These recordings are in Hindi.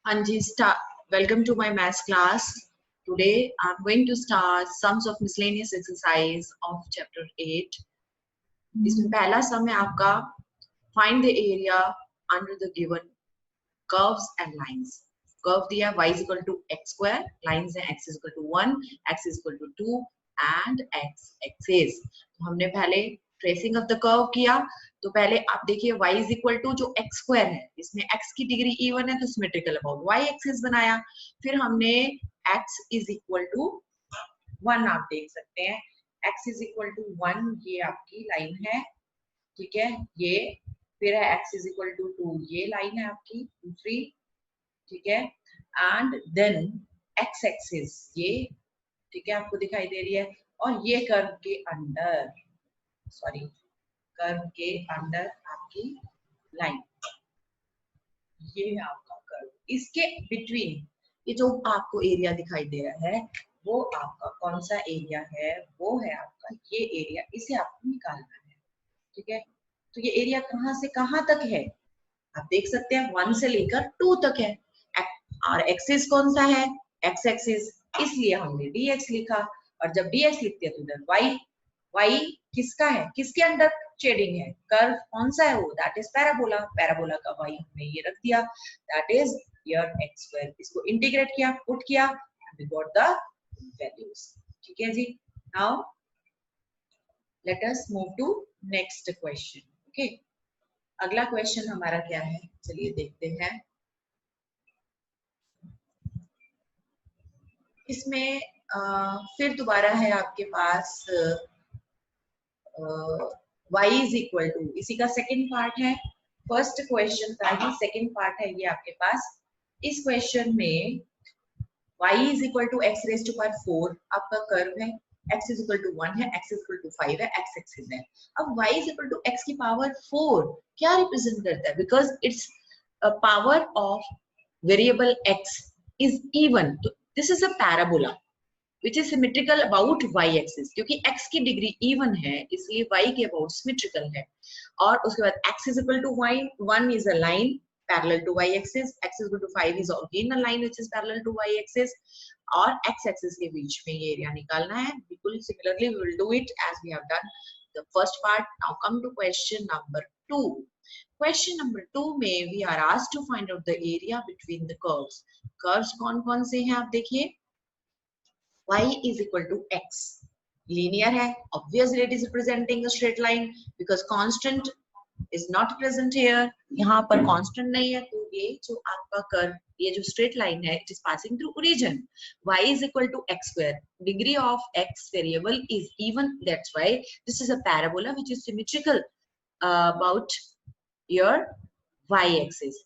Anji, welcome to my maths class. Today I'm going to start sums of miscellaneous exercise of chapter 8. इसमें पहला सम है आपका find the area under the given curves and lines. Curve दिया y is equal to x square, lines है x is equal to 1, x is equal to 2 and x axis. तो हमने पहले ट्रेसिंग ऑफ द कर्व किया. तो पहले आप देखिए y इज इक्वल टू जो x स्क्वायर है, इसमें x की डिग्री इवन है तो सिमेट्रिकल अबाउट y एक्सिस बनाया. फिर हमने x इज इक्वल टू 1 आप देख सकते हैं, x इज इक्वल टू 1 ये आपकी लाइन है, ठीक है. ये फिर है x इज इक्वल टू 2 ये लाइन है आपकी दूसरी, ठीक है. एंड देन x एक्सिस ये, ठीक है, आपको दिखाई दे रही है. और ये कर्व के अंदर, सॉरी, कर्व के अंदर आपकी लाइन, ये है आपका कर्व. इसके बिटवीन ये जो आपको एरिया दिखाई दे रहा है वो आपका कौन सा एरिया है, वो है आपका ये एरिया. इसे आपको निकालना है, ठीक है. तो ये एरिया कहां से कहां तक है आप देख सकते हैं, 1 से लेकर 2 तक है. और एक्सिस कौन सा है, एक्स एक्सिस, इसलिए हमने dx लिखा. और जब dx लिखते हैं तो इधर y किसका है, किसके अंडर शेडिंग है, कर्व कौन सा है वो, दैट इज पैराबोला. पैराबोला का y हमने ये रख दिया, that is your x square. इसको इंटीग्रेट किया, पुट किया, वी गॉट द वैल्यूज. ठीक है जी. Now let us move to next question. Okay, अगला क्वेश्चन हमारा क्या है, चलिए देखते हैं. इसमें फिर दोबारा है आपके पास y इज इक्वल टू, इसी का सेकंड पार्ट है. फर्स्ट क्वेश्चन का ही सेकंड पार्ट है ये आपके पास. इस क्वेश्चन में y is equal to x raise to power 4 आपका कर्व है, x इज इक्वल टू 1 है, x इज इक्वल टू 5 है, x एक्सिस है. अब y is equal to x की पावर 4 क्या रिप्रेजेंट करता है, because its power of variable x is even. तो this is a parabola which is symmetrical about y axis, क्योंकि x की डिग्री इवन है इसलिए y के अबाउट सिमेट्रिकल है. और उसके बाद x is equal to y, 1 is a line parallel to y axis, x is equal to 5 is again a line which is parallel to y axis. और x axis के बीच में ये एरिया निकालना है. बिल्कुल similarly we will do it as we have done the first part. Now come to question number 2. Question number 2 में we are asked to find out the area between the curves. Curves कौन कौन से हैं आप देखिए. y is equal to x, linear है, obviously it is representing a straight line because constant is not present here. यहाँ पर constant नहीं है, तो ये जो आपका कर्व, ये जो straight line है, it is passing through origin. y is equal to x square, degree of x variable is even, that's why this is a parabola which is symmetrical about your y axis.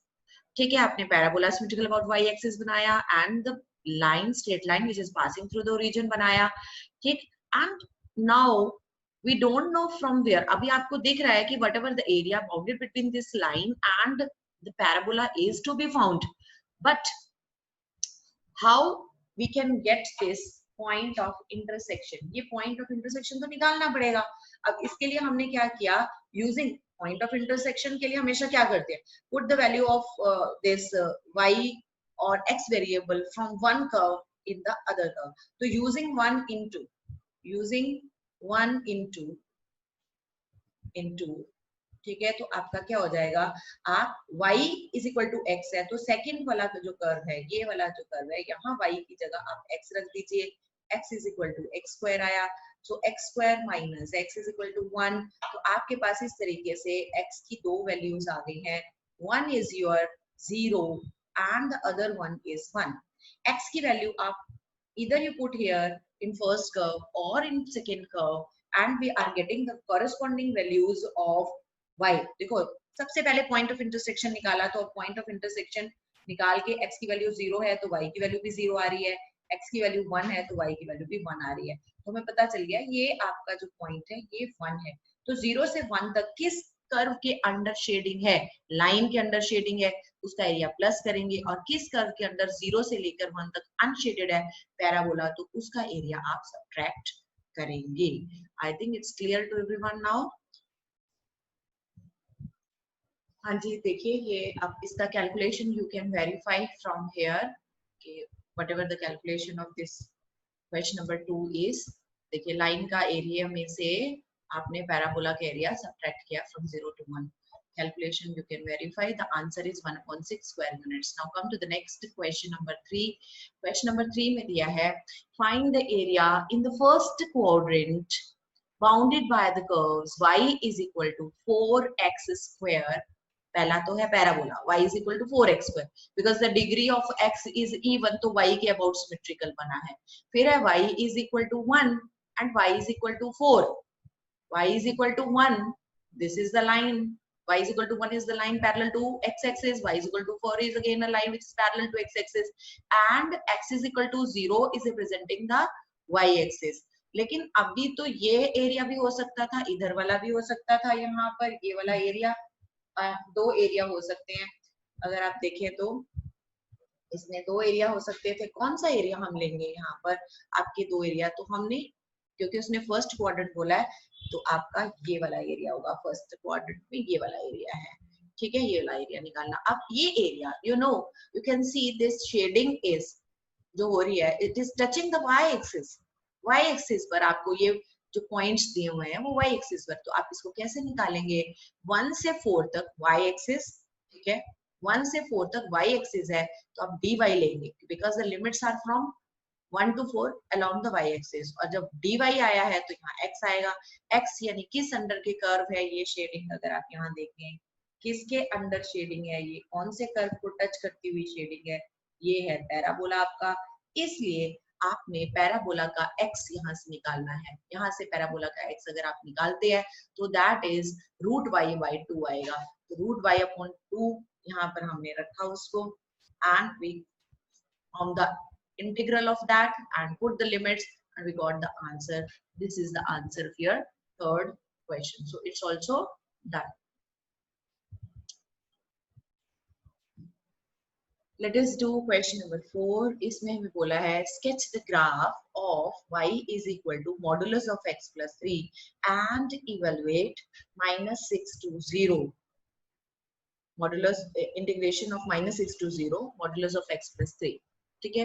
ठीक है, आपने parabola symmetrical about y axis बनाया and the line, straight line which is passing through the origin बनाया. ठीक, and now we don't know from where. अभी आपको दिख रहा है कि whatever the area bounded between this line and the parabola is to be found, but how we can get this point of intersection. ये पॉइंट ऑफ इंटरसेक्शन तो निकालना पड़ेगा. अब इसके लिए हमने क्या किया, यूजिंग पॉइंट ऑफ इंटरसेक्शन के लिए हमेशा क्या करते हैं, put the value of this y और x variable from one curve in the other curve. तो यूजिंग 1 इनटू, ठीक है, तो आपका क्या हो जाएगा, आप y is equal to x है तो सेकंड वाला जो कर्व है, ये वाला जो कर्व है, यहाँ y की जगह आप x रख दीजिए, x is equal to x square आया. So x square minus x is equal to 1. तो आपके पास इस तरीके से x की दो वैल्यूज आ गई हैं. One is your 0 and the other one is 1. x की वैल्यू आप either you put here in first curve or in second curve and we are getting the corresponding values of y. देखो सबसे पहले पॉइंट ऑफ इंटरसेक्शन निकाला, तो पॉइंट ऑफ इंटरसेक्शन निकाल के x की वैल्यू 0 है तो y की वैल्यू भी 0 आ रही है, x की वैल्यू 1 है तो y की वैल्यू भी 1 आ रही है. तो हमें पता चल गया ये आपका जो पॉइंट है ये 1 है. तो 0 से 1 तक किस कर्व के अंडर शेडिंग है, लाइन के अंडर शेडिंग है, उसका एरिया प्लस करेंगे. और किस कर्व के अंदर 0 से लेकर 1 तक अनशेडेड है, पैराबोला, तो उसका एरिया आप सब्ट्रैक्ट करेंगे. I think it's clear to everyone now. हाँ जी, देखिए ये अब इसका calculation you can verify from here कि whatever the calculation of this question number 2 इज, देखिए लाइन का एरिया में से आपने पैराबोला का एरिया सब्ट्रैक्ट किया from 0 to 1. Calculation you can verify. The answer is 1/6 square units. Now come to the next question number 3. Question number 3 में दिया है find the area in the first quadrant bounded by the curves y is equal to 4x square. पहला तो है parabola y is equal to 4x square because the degree of x is even, तो y के about symmetrical बना है. फिर है y is equal to 1 and y is equal to 4. Y is equal to 1, this is the line. Y is equal to 1 is the line parallel to x-axis. Y is equal to 4 is again a line which is parallel to x-axis. And x is equal to 0 is representing the y-axis. लेकिन अभी तो ये एरिया भी हो सकता था, इधर वाला भी हो सकता था, यहाँ पर ये वाला एरिया, दो एरिया हो सकते हैं. अगर आप देखें तो इसमें दो एरिया हो सकते थे. कौन सा एरिया हम लेंगे यहाँ पर? आपके दो एरिया तो हमने, क्योंकि उसने फर्स्ट क्वाड्रेंट बोला है, तो आपका ये वाला एरिया होगा. फर्स्ट क्वाड्रेंट में ये वाला एरिया है, ठीक है, ये वाला एरिया निकालना. अब ये area you can see this shading is जो हो रही है, it is touching the y axis. Y axis पर आपको ये जो पॉइंट्स दिए हुए हैं वो वाई एक्सिस पर, तो आप इसको कैसे निकालेंगे? 1 से 4 तक वाई एक्सिस, ठीक है, 1 से 4 तक वाई एक्सिस है, तो आप dy लेंगे because the limits are from 1 to 4 along the y axis. और जब dy आया है तो यहाँ x आएगा. x यानी किस अंडर के कर्व है ये शेडिंग, अगर आप यहाँ देखें किसके अंडर शेडिंग है, ये कौन से कर्व को टच करती हुई शेडिंग है, ये है पैराबोला आपका. इसलिए आपने पैराबोला का x यहाँ से निकालना है. यहाँ से पैराबोला का x अगर आप निकालते हैं तो दैट इज √y/2 आएगा. तो √y/2 यहाँ पर हमने रखा उसको, and we on the integral of that and put the limits, and we got the answer. This is the answer of your third question. So it's also done. Let us do question number 4. इसमें हमें बोला है sketch the graph of y is equal to modulus of x plus 3 and evaluate -6 to 0. Modulus integration of -6 to 0 modulus of x plus 3. ठीक है,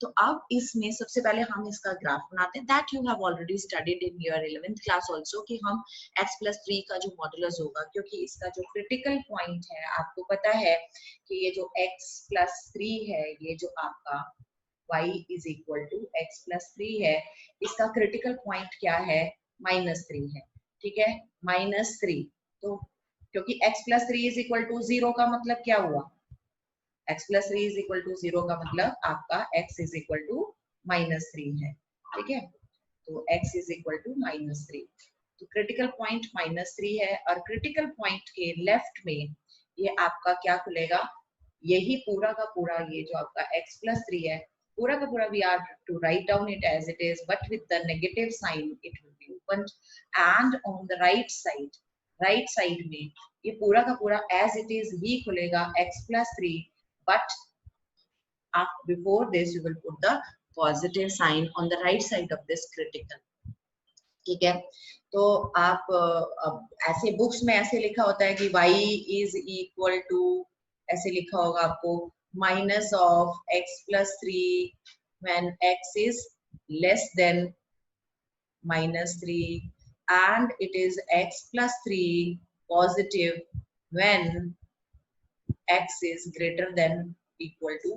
तो अब इसमें सबसे पहले हम इसका ग्राफ बनाते हैं. That you have already studied in your 11th class also कि हम x plus 3 का जो मॉडुलस होगा, क्योंकि इसका जो क्रिटिकल पॉइंट है आपको पता है कि ये जो x plus 3 है, ये जो आपका y is equal to x plus 3 है, इसका क्रिटिकल पॉइंट क्या है? -3 है, ठीक है, -3. तो क्योंकि x plus 3 is equal to 0 का मतलब क्या हुआ? x plus 3 is equal to 0 का मतलब आपका x is equal to -3 है, ठीक है, तो x is equal to -3. तो क्रिटिकल पॉइंट -3 है, और क्रिटिकल पॉइंट के लेफ्ट में ये आपका क्या खुलेगा? यही पूरा का पूरा ये जो आपका x plus 3 है, पूरा का पूरा we are to write down it as it is, but with the negative sign it will be opened. And on the right side में ये पूरा का पूरा as it is ही खुलेगा x plus 3, but before this you will put the positive sign on the right side of this critical. ठीक है, तो आप ऐसे बुक्स में ऐसे लिखा होता है कि y is equal to, ऐसे लिखा होगा आपको minus of x plus 3 when x is less than -3, and it is x plus 3 positive when x is greater than equal to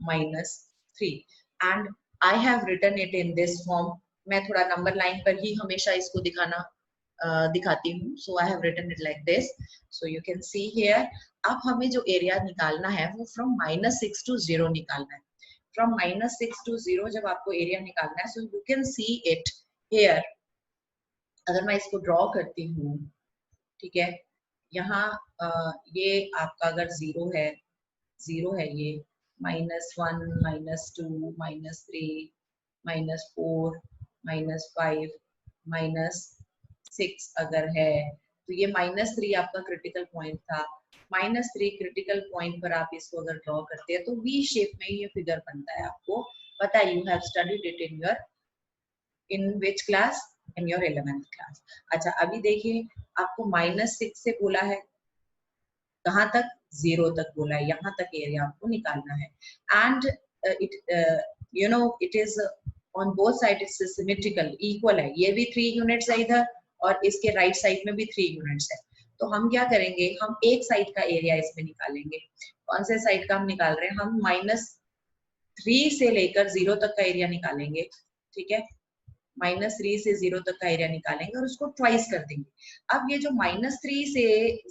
-3. And I have written it in this form. मैं थोड़ा नंबर लाइन पर ही हमेशा इसको दिखाती हूँ. So I have written it like this. So you can see here. अब हमें जो एरिया निकालना है वो from -6 to 0 निकालना है. From -6 to 0 जब आपको एरिया निकालना है, so you can see it here. अगर मैं इसको ड्रॉ करती हूँ, ठीक है, यहाँ ये आपका अगर 0 है ये -1 -2 -3 -4 -5 -6 अगर है, तो ये -3 आपका क्रिटिकल पॉइंट था. -3 क्रिटिकल पॉइंट पर आप इसको अगर ड्रॉ करते हैं तो वी शेप में ये फिगर बनता है. आपको पता है, you have studied it in which class? In your 11th class. अच्छा, अभी देखिए आपको -6 से बोला है, कहाँ तक, 0 तक बोला है, यहाँ तक एरिया आपको निकालना है। And it you know it is on both side it's symmetrical, equal है, ये भी 3 यूनिट्स है इधर और इसके राइट साइड में भी 3 यूनिट्स है। तो हम क्या करेंगे, हम एक साइड का एरिया इसमें निकालेंगे। कौन से साइड का हम निकाल रहे हैं, हम -3 से लेकर 0 तक का एरिया निकालेंगे, ठीक है, -3 से 0 तक का एरिया निकालेंगे और उसको ट्वाइस कर देंगे। अब ये जो -3 से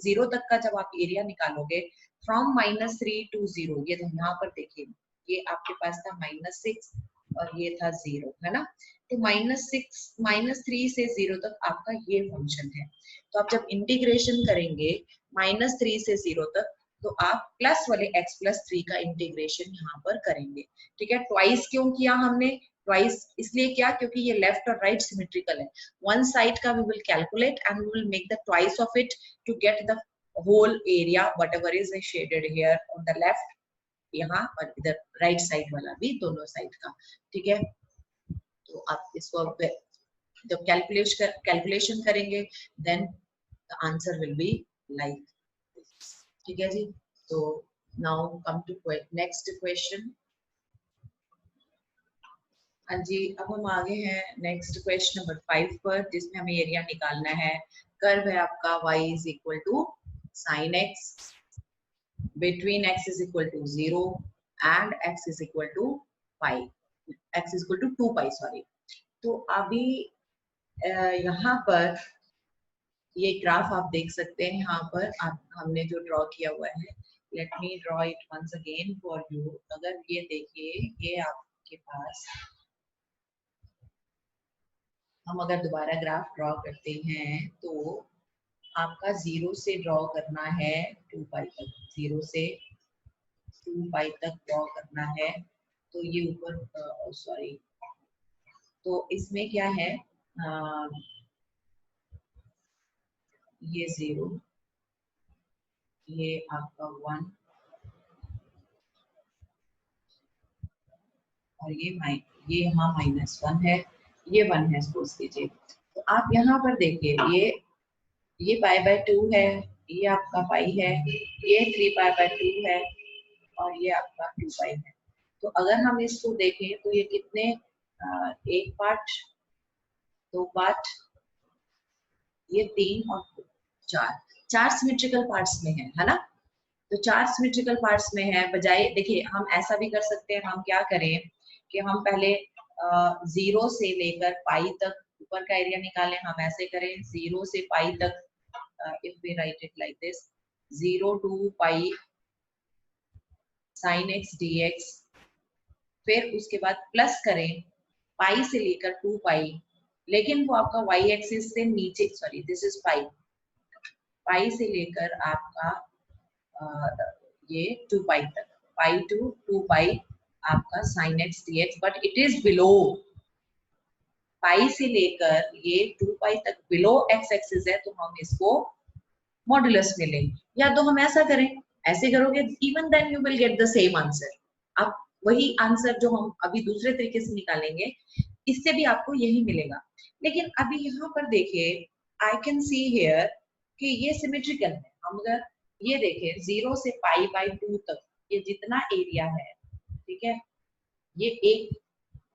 0 तक का जब आप एरिया निकालोगे, फ्रॉम -3 to 0, ये यहाँ पर देखिए, ये आपके पास था -6 और ये था 0, है ना। तो -3 से 0 तक आपका ये फंक्शन है। तो आप जब इंटीग्रेशन करेंगे -3 से 0 तक, तो आप प्लस वाले x+3 का इंटीग्रेशन यहाँ पर करेंगे, ठीक है। ट्वाइस क्यों किया हमने, ट्वाइस इसलिए क्या, क्योंकि ये लेफ्ट और राइट सिमेट्रिकल है। वन साइड का we will calculate and we will make the twice of it to get the whole area whatever is shaded here on the left, यहाँ और इधर राइट साइड वाला भी, दोनों साइड का, ठीक है। तो आप इसको जब कैलकुलेशन करेंगे then the answer will be like, ठीक है जी। तो now come to next question. हाँ जी, अब हम आगे हैं नेक्स्ट क्वेश्चन नंबर 5 पर, जिसमें हमें एरिया निकालना है। कर्व है आपका y is equal to sin x between x is equal to 0 and x is equal to pi, x is equal to 2 pi, sorry. तो अभी यहाँ पर ये ग्राफ आप देख सकते हैं, यहाँ पर हमने जो ड्रॉ किया हुआ है, let me draw it once again for you. अगर ये देखिए, ये आपके पास, हम अगर दोबारा ग्राफ ड्रॉ करते हैं तो आपका 0 से ड्रॉ करना है 2 पाई तक, 0 से 2 पाई तक ड्रॉ करना है। तो ये ऊपर सॉरी, तो इसमें क्या है, ये 0, ये आपका 1 और ये यहाँ -1 है, ये 1 है सपोज कीजिए। तो आप यहाँ पर देखिए, ये π/2 है, ये आपका पाई है, ये 3π/2 है और ये आपका 2 पाई है। तो अगर हम इसको देखें तो ये कितने, एक पार्ट, दो पार्ट, ये 3 और 4 सिमेट्रिकल पार्ट्स में है ना। तो 4 सिमेट्रिकल पार्ट्स में है, बजाय देखिए हम ऐसा भी कर सकते हैं, हम क्या करें कि हम पहले 0 से लेकर पाई तक ऊपर का एरिया निकालें। हम ऐसे करें, 0 से पाई तक, if we write it like this, 0 to pi sin x dx, फिर उसके बाद प्लस करें पाई से लेकर 2 पाई, लेकिन वो आपका y एक्सिस से नीचे, सॉरी दिस इज पाई, पाई से लेकर आपका ये 2 पाई तक, पाई टू 2 पाई आपका sin x dx, but it is below, pi से लेकर ये 2 पाई तक बिलो x एक्सिस है, तो हम इसको मॉडुलस में लें। या तो हम ऐसा करें, ऐसे करोगे, even then you will get the same answer. अब वही आंसर जो हम अभी दूसरे तरीके से निकालेंगे, इससे भी आपको यही मिलेगा। लेकिन अभी यहाँ पर देखिए, आई कैन सी हियर कि ये सिमेट्रिकल है। हम अगर ये देखें 0 से π/2 तक ये जितना एरिया है, ठीक है, ये एक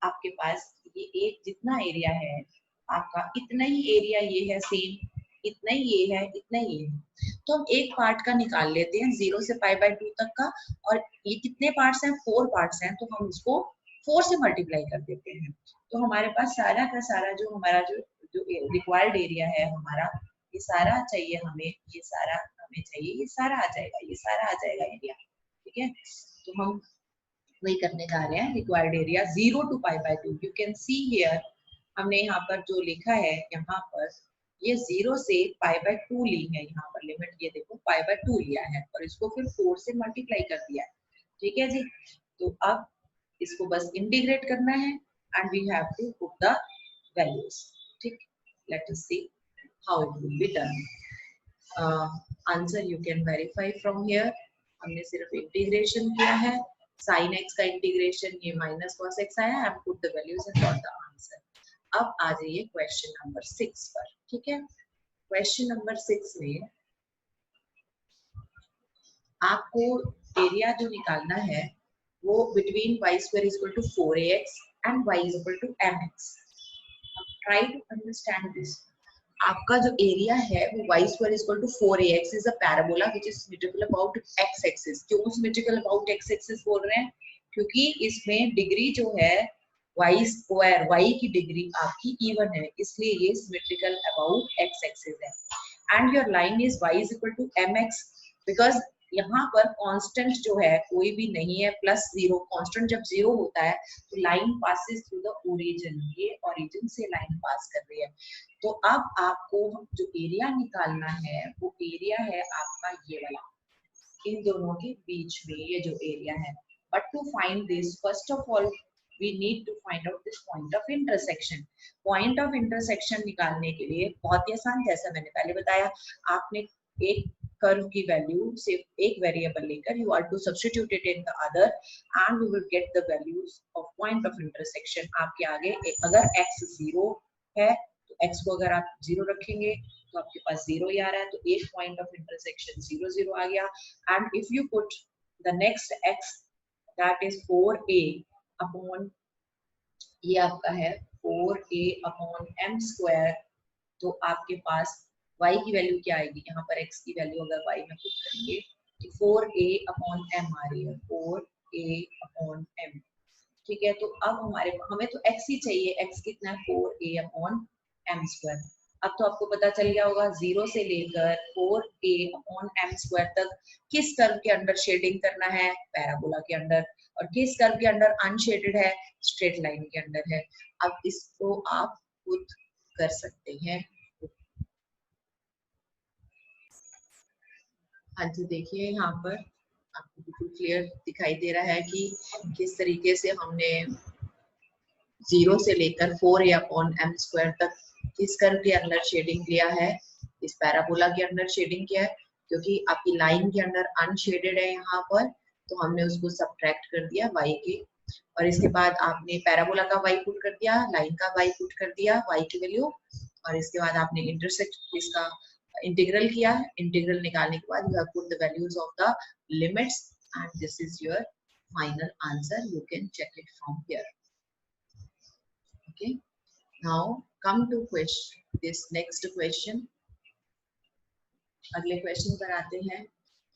आपके पास, ये एक जितना एरिया है आपका, इतना ही एरिया ये है सेम, इतना ही ये है, इतना ही ये है। तो हम एक पार्ट का निकाल लेते हैं 0 से π/2 तक का, और ये कितने पार्ट्स हैं, 4 पार्ट्स हैं, तो हम इसको 4 से मल्टीप्लाई कर देते हैं। तो हमारे पास सारा का सारा जो हमारा जो रिक्वायर्ड एरिया है हमारा, ये सारा चाहिए हमें, ये सारा हमें चाहिए, ये सारा आ जाएगा, ये सारा आ जाएगा एरिया, ठीक है। तो हम वही करने जा रहे हैं, required area 0 to π/2। You can see here, हमने यहाँ पर जो लिखा है, यहाँ पर ये 0 से π/2 ली है, यहाँ पर लिमिट ये देखो π/2 लिया है और इसको फिर 4 से मल्टीप्लाई कर दिया है, ठीक है जी। तो अब इसको बस इंटीग्रेट करना है and we have to put the values, ठीक। Let us see how it will be done. Answer you can verify from here. हमने सिर्फ इंटीग्रेशन किया है, sin x का इंटीग्रेशन, ये -cos x आया, I put the values and got the answer. अब आ जाइए क्वेश्चन नंबर 6 पर, ठीक है। क्वेश्चन नंबर 6 में आपको एरिया जो निकालना है वो between y square is equal to 4ax and y is equal to mx. Try to understand this. आपका जो एरिया है वो y square is equal to 4ax is a parabola which is symmetrical about x axis. क्यों सिमेट्रिकल अबाउट x एक्सिस बोल रहे हैं? क्योंकि इसमें डिग्री जो है y स्क्वायर, y की डिग्री आपकी इवन है, इसलिए ये सिमेट्रिकल अबाउट x एक्सिस है. And your line is y is equal to mx because यहाँ पर कांस्टेंट जो है कोई भी नहीं है, प्लस जीरो. कांस्टेंट जब जीरो होता है तो line passes through the origin. ये ओरिजिन से लाइन पास कर रही है. तो अब आपको जो एरिया निकालना है वो एरिया है आपका ये वाला, इन दोनों के बीच में ये जो एरिया है. But to find this first of all we need to find out this point of intersection. Point of intersection निकालने के लिए बहुत ही आसान, जैसा मैंने पहले बताया, आपने एक कर्व की वैल्यू सिर्फ एक वेरिएबल लेकर you are to substitute it in the other and we will get the values of point of intersection. आपके आगे अगर x 0 है तो x को अगर आप 0 रखेंगे तो आपके पास 0 ही आ रहा है, तो एक पॉइंट ऑफ इंटरसेक्शन 0 0 आ गया. And if you put the next x that is 4a upon ये आपका है 4a अपॉन m स्क्वायर, तो आपके पास y की वैल्यू क्या आएगी? यहाँ पर x की वैल्यू अगर y में पुट करेंगे तो 4a अपॉन m आ रही है, 4a अपॉन m. ठीक है, तो अब हमें तो x ही चाहिए. x कितना है? 4a upon m square. अब तो आपको पता चल गया होगा 0 से लेकर 4a अपॉन m स्क्वायर तक किस कर्व के अंडर शेडिंग करना है? पैराबोला के अंडर. और किस कर्व के अंडर अनशेडेड है? स्ट्रेट लाइन के अंडर है. अब इसको आप खुद कर सकते हैं. हाँ जी, देखिए यहाँ पर आपको बिल्कुल क्लियर दिखाई दे रहा है कि किस तरीके से हमने 0 से लेकर 4a अपॉन m स्क्वायर तक किस कर्व के अंदर शेडिंग लिया है? इस पैराबोला के अंदर शेडिंग किया है. क्योंकि आपकी लाइन के अंदर अनशेडेड है यहाँ पर, तो हमने उसको सब्ट्रैक्ट कर दिया y के. और इसके बाद आपने पैराबोला का y पुट कर दिया, लाइन का y पुट कर दिया, y की वैल्यू. और इसके बाद आपने इंटरसेक्ट इसका इंटीग्रल किया. इंटीग्रल निकालने के बाद you have put the values of the limits and this is your final answer. You can check it from here. Okay, now come to this next question. अगले क्वेश्चन पर आते हैं.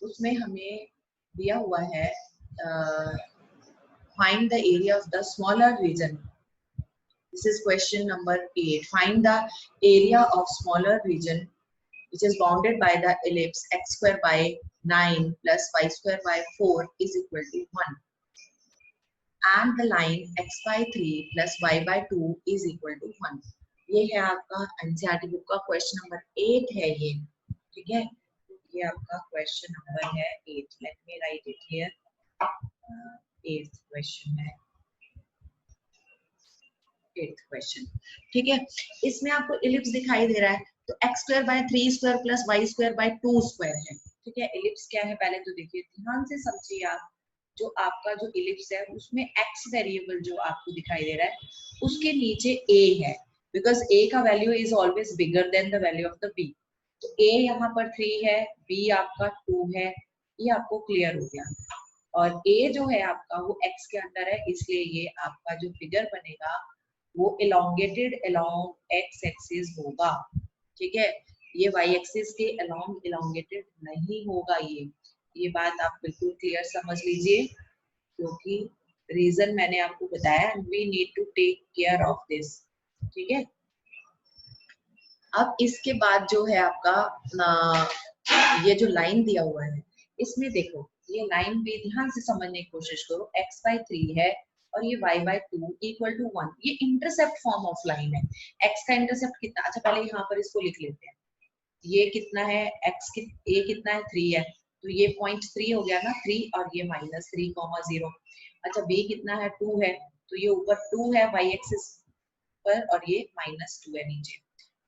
उसमें हमें दिया हुआ है find the area of the smaller region. This is question number 8. Find the area of smaller region which is bounded by the ellipse x square by 9 plus y square by 4 is equal to 1. And the line x by 3 plus y by 2 is equal to 1. ये है आपका एनसीईआरटी बुक का क्वेश्चन नंबर 8 है ये. ठीक है, ये आपका क्वेश्चन नंबर है 8. Let me right it here. 8th question है, 8th क्वेश्चन. ठीक है, इसमें आपको इलिप्स दिखाई दे रहा है, तो x square by 3 square plus y square by 2 square है. ठीक है, इलिप्स क्या है पहले तो देखिए, ध्यान से समझिए आप. जो आपका जो इलिप्स है उसमें x वेरिएबल जो आपको दिखाई दे रहा है उसके नीचे a है, बिकॉज a का value is always bigger than the value of the b. तो a यहाँ पर 3 है, b आपका 2 है, ये आपको क्लियर हो गया. और a जो है आपका वो x के अंदर है, इसलिए ये आपका जो फिगर बनेगा वो elongated along x एक्सिस होगा. ठीक है, ये y एक्सिस के along elongated नहीं होगा. ये बात आप बिल्कुल क्लियर समझ लीजिए, क्योंकि रीजन मैंने आपको बताया. We need to take care of this. ठीक है, अब इसके बाद जो है आपका ये जो लाइन दिया हुआ है इसमें देखो, ये लाइन भी ध्यान से समझने की कोशिश करो. x by 3 है और ये y by 2 इक्वल टू 1. ये इंटरसेप्ट फॉर्म ऑफ लाइन है. x का इंटरसेप्ट कितना? अच्छा, पहले यहाँ पर इसको लिख लेते हैं. ये कितना है? a कितना है? 3 है, तो ये पॉइंट 3 हो गया ना, 3 और ये -3,0. अच्छा, b कितना है? 2 है, तो ये ऊपर 2 है y एक्सिस पर और ये -2 है नीचे.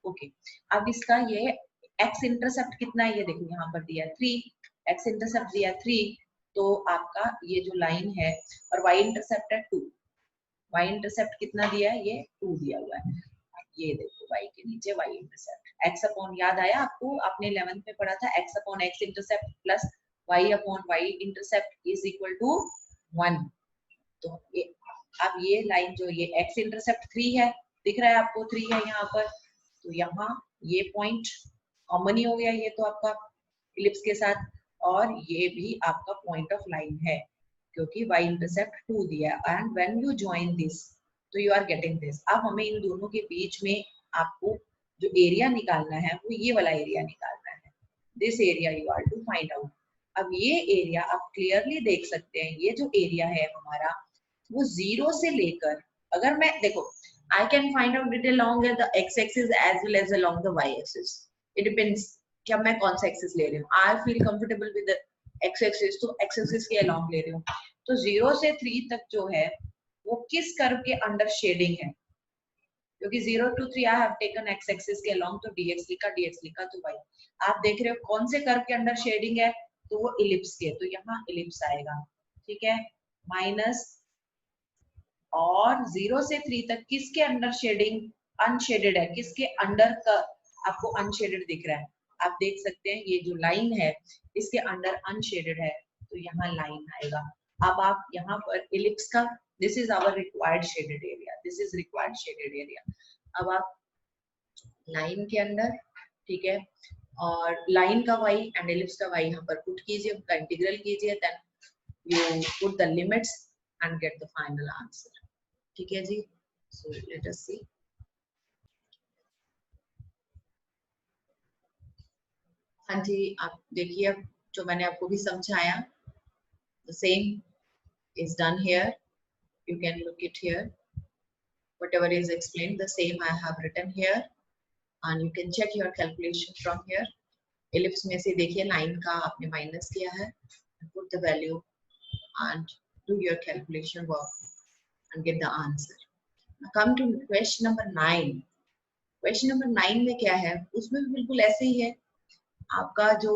ओके, अब इसका ये x इंटरसेप्ट कितना है? ये देखो यहाँ पर दिया 3, x इंटरसेप्ट दिया 3, तो आपका ये जो लाइन है, और y इंटरसेप्ट है 2. y इंटरसेप्ट कितना दिया है? ये 2 दिया हुआ है. ये देखो y के नीचे y इंटरसेप्ट. x अपॉन, याद आया आपको? आपने 11th में पढ़ा था x upon x intercept plus y upon y intercept is equal to 1। तो अब ये लाइन जो ये x इंटरसेप्ट 3 है, दिख रहा है आपको 3 है यहाँ पर, तो यहाँ ये पॉइंट कॉमन ही हो गया ये तो आपका इलिप्स के साथ, और ये भी आपका पॉइंट ऑफ लाइन है क्योंकि y इंटरसेप्ट 2 दिया है। And when you join this तो यू आर गेटिंग दिस। अब हमें इन दोनों के बीच में आपको जो एरिया निकालना है वो ये वाला एरिया निकालना है, this area you are to find out. अब ये एरिया आप क्लियरली देख सकते हैं, ये जो एरिया है हमारा वो 0 से लेकर, अगर मैं देखो I can find out it along the x-axis as well as along the y-axis. It depends कि अब मैं कौन सा एक्सिस ले रही हूँ। I feel comfortable with the x-axis, तो x-axis के along ले रही हूँ। तो 0 से 3 तक जो है वो किस कर्व के अंडर शेडिंग है, क्योंकि 0 to 3 I have taken x-axis के along, तो dx लिखा तो y। आप देख रहे हो कौन से कर्व के अंडर शेडिंग है, तो वो इलिप्स के, तो यहाँ इलिप्स आएगा, ठीक है। माइनस, और 0 से 3 तक किसके अंडर शेडिंग अनशेडेड है, किसके अंडर का आपको अनशेडेड दिख रहा है, आप देख सकते हैं ये जो लाइन है इसके अंडर अनशेडेड है, तो यहाँ लाइन आएगा। अब आप यहाँ पर इलिप्स का, this is our required shaded area, this is required shaded area. अब आप लाइन के अंदर, ठीक है, और लाइन का y एंड इलिप्स का y यहाँ पर पुट कीजिए, उनका इंटीग्रल कीजिए, then you put the limits and get the final answer. ठीक है जी, सो लेट अस सी। हाँ जी, आप देखिए अब जो मैंने आपको भी समझाया, the same is done here, you can look it here, whatever is explained the same I have written here and you can check your calculation from here। ellipse में से देखिए लाइन का आपने माइनस किया है, put the value and do your calculation work and get the answer। Now come to question number 9। Question number 9 में क्या है, उसमें भी बिल्कुल ऐसे ही है, आपका जो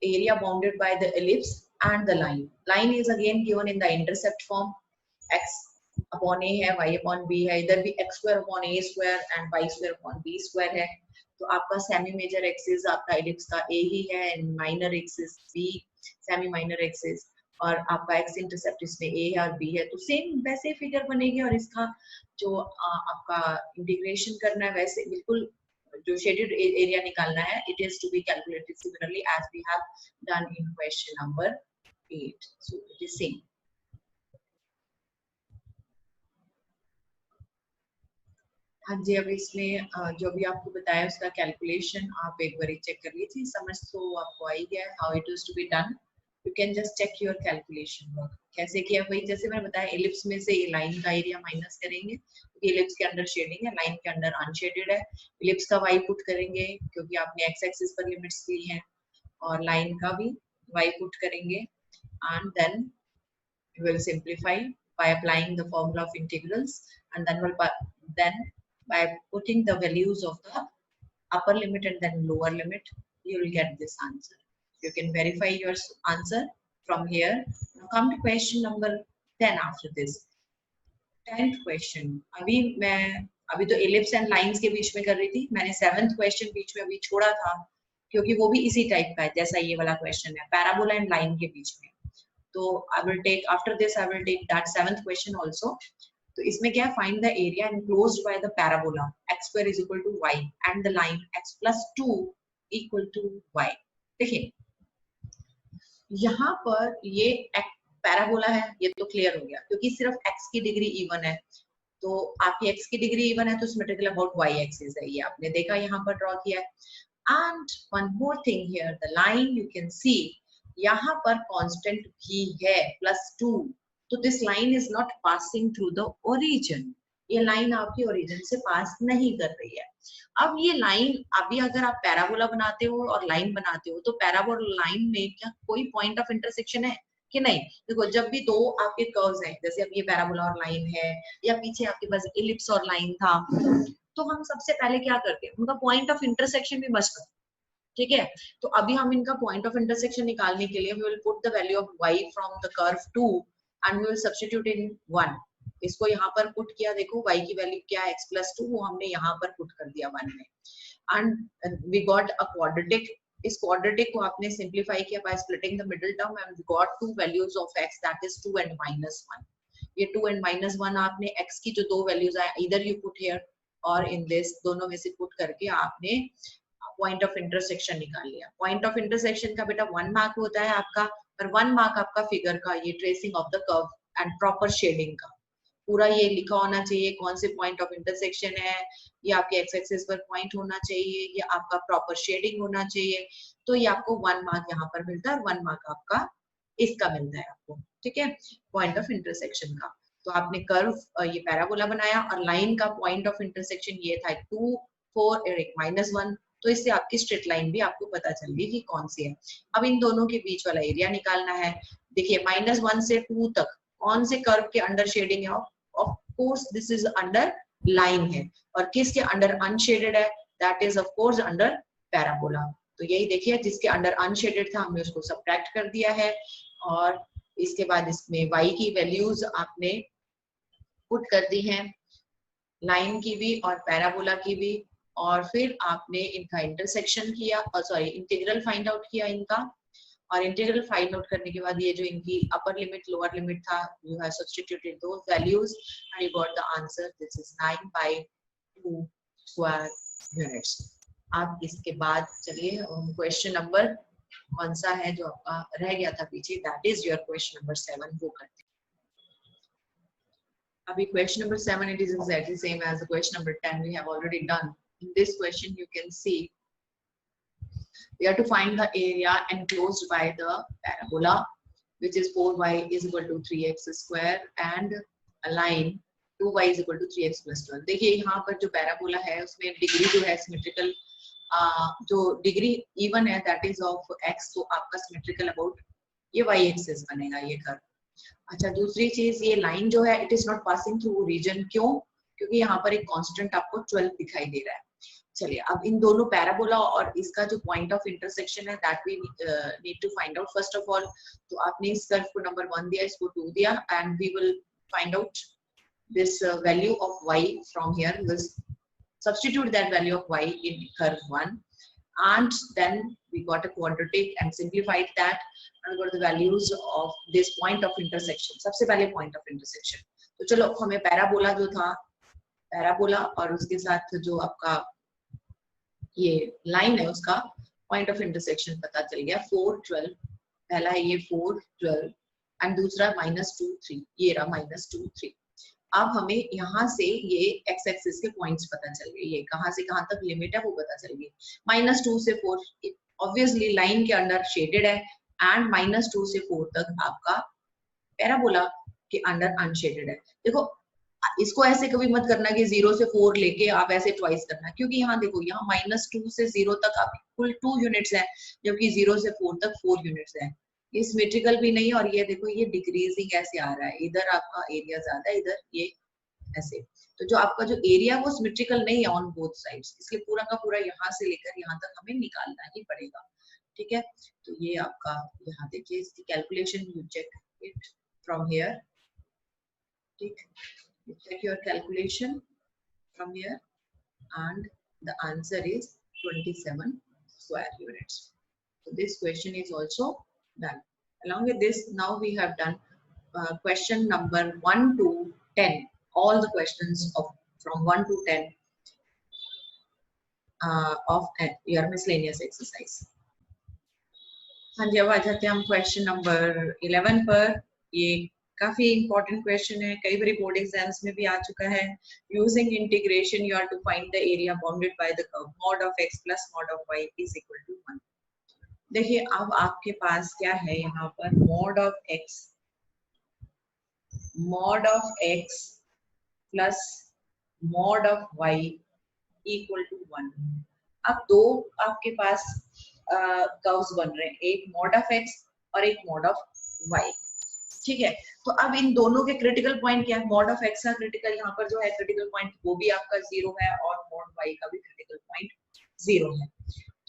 area bounded by the ellipse and the line, line is again given in the intercept form, x upon a है, y अपॉन b है, इधर भी x square upon a square and y square upon b square है। तो आपका सेमी मेजर एक्सिस आपका एलिप्स का a ही है and minor axis b, semi minor axis, और आपका x इंटरसेप्ट इसमें a है और b है, तो सेम वैसे फिगर बनेगी और इसका जो आपका इंटीग्रेशन करना है वैसे बिल्कुल जो शेडेड एरिया निकालना है, it is to be calculated similarly as we have done in question number 8, so it is same. हाँ जी, अब इसमें जो भी आपको बताया उसका कैलकुलेशन आप एक बार चेक कर लीजिए, समझ तो आपको आ ही गया है how it is to be done. You can just check your calculation work, कैसे किया, वही जैसे मैंने बताया, एलिप्स में से लाइन का एरिया माइनस करेंगे, एलिप्स के अंदर शेडिंग है, लाइन के अंदर अनशेडेड है, एलिप्स का y पुट करेंगे क्योंकि आपने x एक्सिस पर लिमिट्स ली हैं, और लाइन का भी y पुट करेंगे, and then you will simplify by applying the formula of integrals, and then by putting the values of the upper limit and then lower limit, you will get this answer। You can verify your answer from here। Now come to question number 10 after this। 10th question, अभी तो ellipse and lines के बीच में कर रही थी, मैंने 7th question बीच में अभी छोड़ा था क्योंकि वो भी इसी टाइप का है जैसा ये वाला क्वेश्चन है, पैराबोला एंड लाइन के बीच में। तो I will take after this I will take that 7th question also। तो इसमें क्या है, find the area enclosed by the parabola x square is equal to y and the line x plus 2 equal to y। देखिए यहाँ पर ये पैराबोला है, ये तो क्लियर हो गया क्योंकि सिर्फ x की डिग्री इवन है, तो आपकी x की डिग्री इवन है तो सिमेट्रिकल अबाउट y एक्सिस है, ये आपने देखा यहाँ पर ड्रॉ किया है। And one more thing here, the line you can सी यहाँ पर कांस्टेंट भी है +2, तो this line is not passing through the origin, ये लाइन आपकी ओरिजिन से पास नहीं कर रही है। अब ये लाइन अभी अगर आप पैराबोला बनाते हो और लाइन बनाते हो तो पैराबोला लाइन में क्या कोई पॉइंट ऑफ इंटरसेक्शन है कि नहीं? देखो जब भी दो आपके कर्व्स हैं, जैसे अब ये पैराबोला और लाइन है या पीछे आपके पास इलिप्स और लाइन था, तो हम सबसे पहले क्या करते हैं, उनका पॉइंट ऑफ इंटरसेक्शन भी मस्ट करते हैं, ठीक है। तो अभी हम इनका पॉइंट ऑफ इंटरसेक्शन निकालने के लिए we will put the value of y from the curve 2 and we will substitute in 1। इसको यहाँ पर पुट किया, देखो y की वैल्यू क्या है, x plus 2, वो हमने यहाँ पर पुट कर दिया 1 में, and we got a quadratic इस क्वाड्रेटिक को आपने सिंप्लीफाई किया by splitting the middle term and got two values of x that is 2 and -1. ये 2 and -1 आपने x की जो दो वैल्यूज आए इधर यू पुट हियर और इन दिस, दोनों में से पुट करके आपने पॉइंट ऑफ इंटरसेक्शन निकाल लिया. पॉइंट ऑफ इंटरसेक्शन का बेटा 1 मार्क होता है आपका, और 1 मार्क आपका फिगर का ये tracing of the curve and proper shading का पूरा ये लिखा होना चाहिए. कौन से पॉइंट ऑफ इंटरसेक्शन है, ये आपके एक्स एक्सिस पर पॉइंट होना चाहिए, ये आपका प्रॉपर शेडिंग होना चाहिए. तो ये आपको 1 मार्क यहाँ पर मिलता है और 1 मार्क आपका इसका मिलता है आपको. ठीक है, पॉइंट ऑफ इंटरसेक्शन का. तो आपने कर्व ये पैराबोला बनाया और लाइन का पॉइंट ऑफ इंटरसेक्शन ये था 2, 4 और एक -1. तो इससे आपकी स्ट्रेट लाइन भी आपको पता चल गई कि कौन सी है. अब इन दोनों के बीच वाला एरिया निकालना है. देखिए -1 से 2 तक कौन से कर्व के अंडर शेडिंग है? Of course this is under line है. और किसके अंडर अनशेडेड है? That is of course under parabola. तो यही देखिए, जिसके अंडर अनशेडेड था हमने उसको सबट्रैक्ट कर दिया है और इसके बाद इसमें y की वैल्यूज आपने पुट कर दी हैं, लाइन की भी और पैराबोला की भी. और फिर आपने इनका इंटरसेक्शन किया, सॉरी इंटीग्रल फाइंड आउट किया इनका. और इंटीग्रल फाइंड आउट करने के बाद ये जो इनकी अपर लिमिट लोअर लिमिट था, you have substituted those values and you got the answer. This is 9/2 square units. आप इसके बाद चलिए क्वेश्चन नंबर कौन सा है जो आपका रह गया था पीछे, that is your question number 7 वो करते हैं. अभी question number 7 it is exactly same as the question number 10 we have already done. In this question you can see we have to find the area enclosed by the parabola which is 4y is equal to 3x square and a line 2y is equal to 3x plus 12. देखिए यहाँ पर जो पैराबोला है उसमें डिग्री जो है सिमेट्रिकल, जो डिग्री इवन है दैट इज ऑफ x, तो आपका सिमेट्रिकल अबाउट ये y एक्सिस बनेगा ये कर्व. अच्छा, दूसरी चीज ये लाइन जो है it is not passing through region. क्यों? क्योंकि यहाँ पर एक कांस्टेंट आपको 12 दिखाई दे रहा है. चलिए अब इन दोनों पैराबोला और इसका जो पॉइंट ऑफ इंटरसेक्शन है that we need to find out first of all. तो आपने इस कर्व को नंबर 1 दिया, इसको 2 दिया and we will find out this value of y from here. We'll substitute that value of y in curve 1 and then we got a quadratic and simplified that and got the values of this point of intersection. सबसे पहले point of intersection. तो चलो हमें पैराबोला जो था, पैराबोला और उसके साथ जो आपका ये लाइन है उसका पॉइंट ऑफ इंटरसेक्शन पता चल गया. 4, 12 पहला है ये 4, 12 एंड दूसरा -2, 3. ये रहा -2, 3. अब हमें यहाँ से ये एक्स एक्सिस के पॉइंट्स पता चल गए, ये कहाँ से कहाँ तक लिमिट है वो पता चल गई. -2 से 4 ऑब्वियसली लाइन के अंडर शेडेड है एंड -2 से 4 तक आपका पैराबोला के अंडर अनशेडेड है. देखो इसको ऐसे कभी मत करना कि 0 से 4 लेके आप ऐसे ट्वाइस करना, क्योंकि यहाँ देखो यहाँ -2 से 0 तक आप कुल 2 यूनिट्स है जबकि 0 से 4 तक 4 यूनिट्स है. ये सिमेट्रिकल भी नहीं और ये देखो ये डिक्रीजिंग ऐसे आ रहा है, इधर आपका एरिया ज्यादा है, इधर ये ऐसे. तो जो आपका जो एरिया वो सिमेट्रिकल नहीं है ऑन बोथ साइड्स, इसलिए पूरा का पूरा यहाँ से लेकर यहाँ तक हमें निकालना ही पड़ेगा. ठीक है, तो ये आपका यहाँ देखिए इसकी calculation you check it from here. ठीक, you check your calculation from here and the answer is 27 square units. So this question is also done. Along with this, now we have done question number 1 to 10, all the questions of from 1 to 10 of your miscellaneous exercise. हाँ जी, अब आ जाते हैं हम क्वेश्चन नंबर 11 पर. ये काफी इंपॉर्टेंट क्वेश्चन है, कई बार बोर्ड एग्जाम्स में भी आ चुका है. Using integration you are to find the area bounded by the curve mod of x plus mod of y is equal to 1. देखिए अब आपके पास क्या है यहाँ पर, mod of x plus mod of y equal to 1. अब दो आपके पास कर्व्स बन रहे हैं, एक mod of x और एक mod of y. ठीक है, तो अब इन दोनों के क्रिटिकल पॉइंट क्या है? mod of x का क्रिटिकल यहाँ पर जो है क्रिटिकल पॉइंट वो भी आपका 0 है और mod y का भी क्रिटिकल पॉइंट 0 है.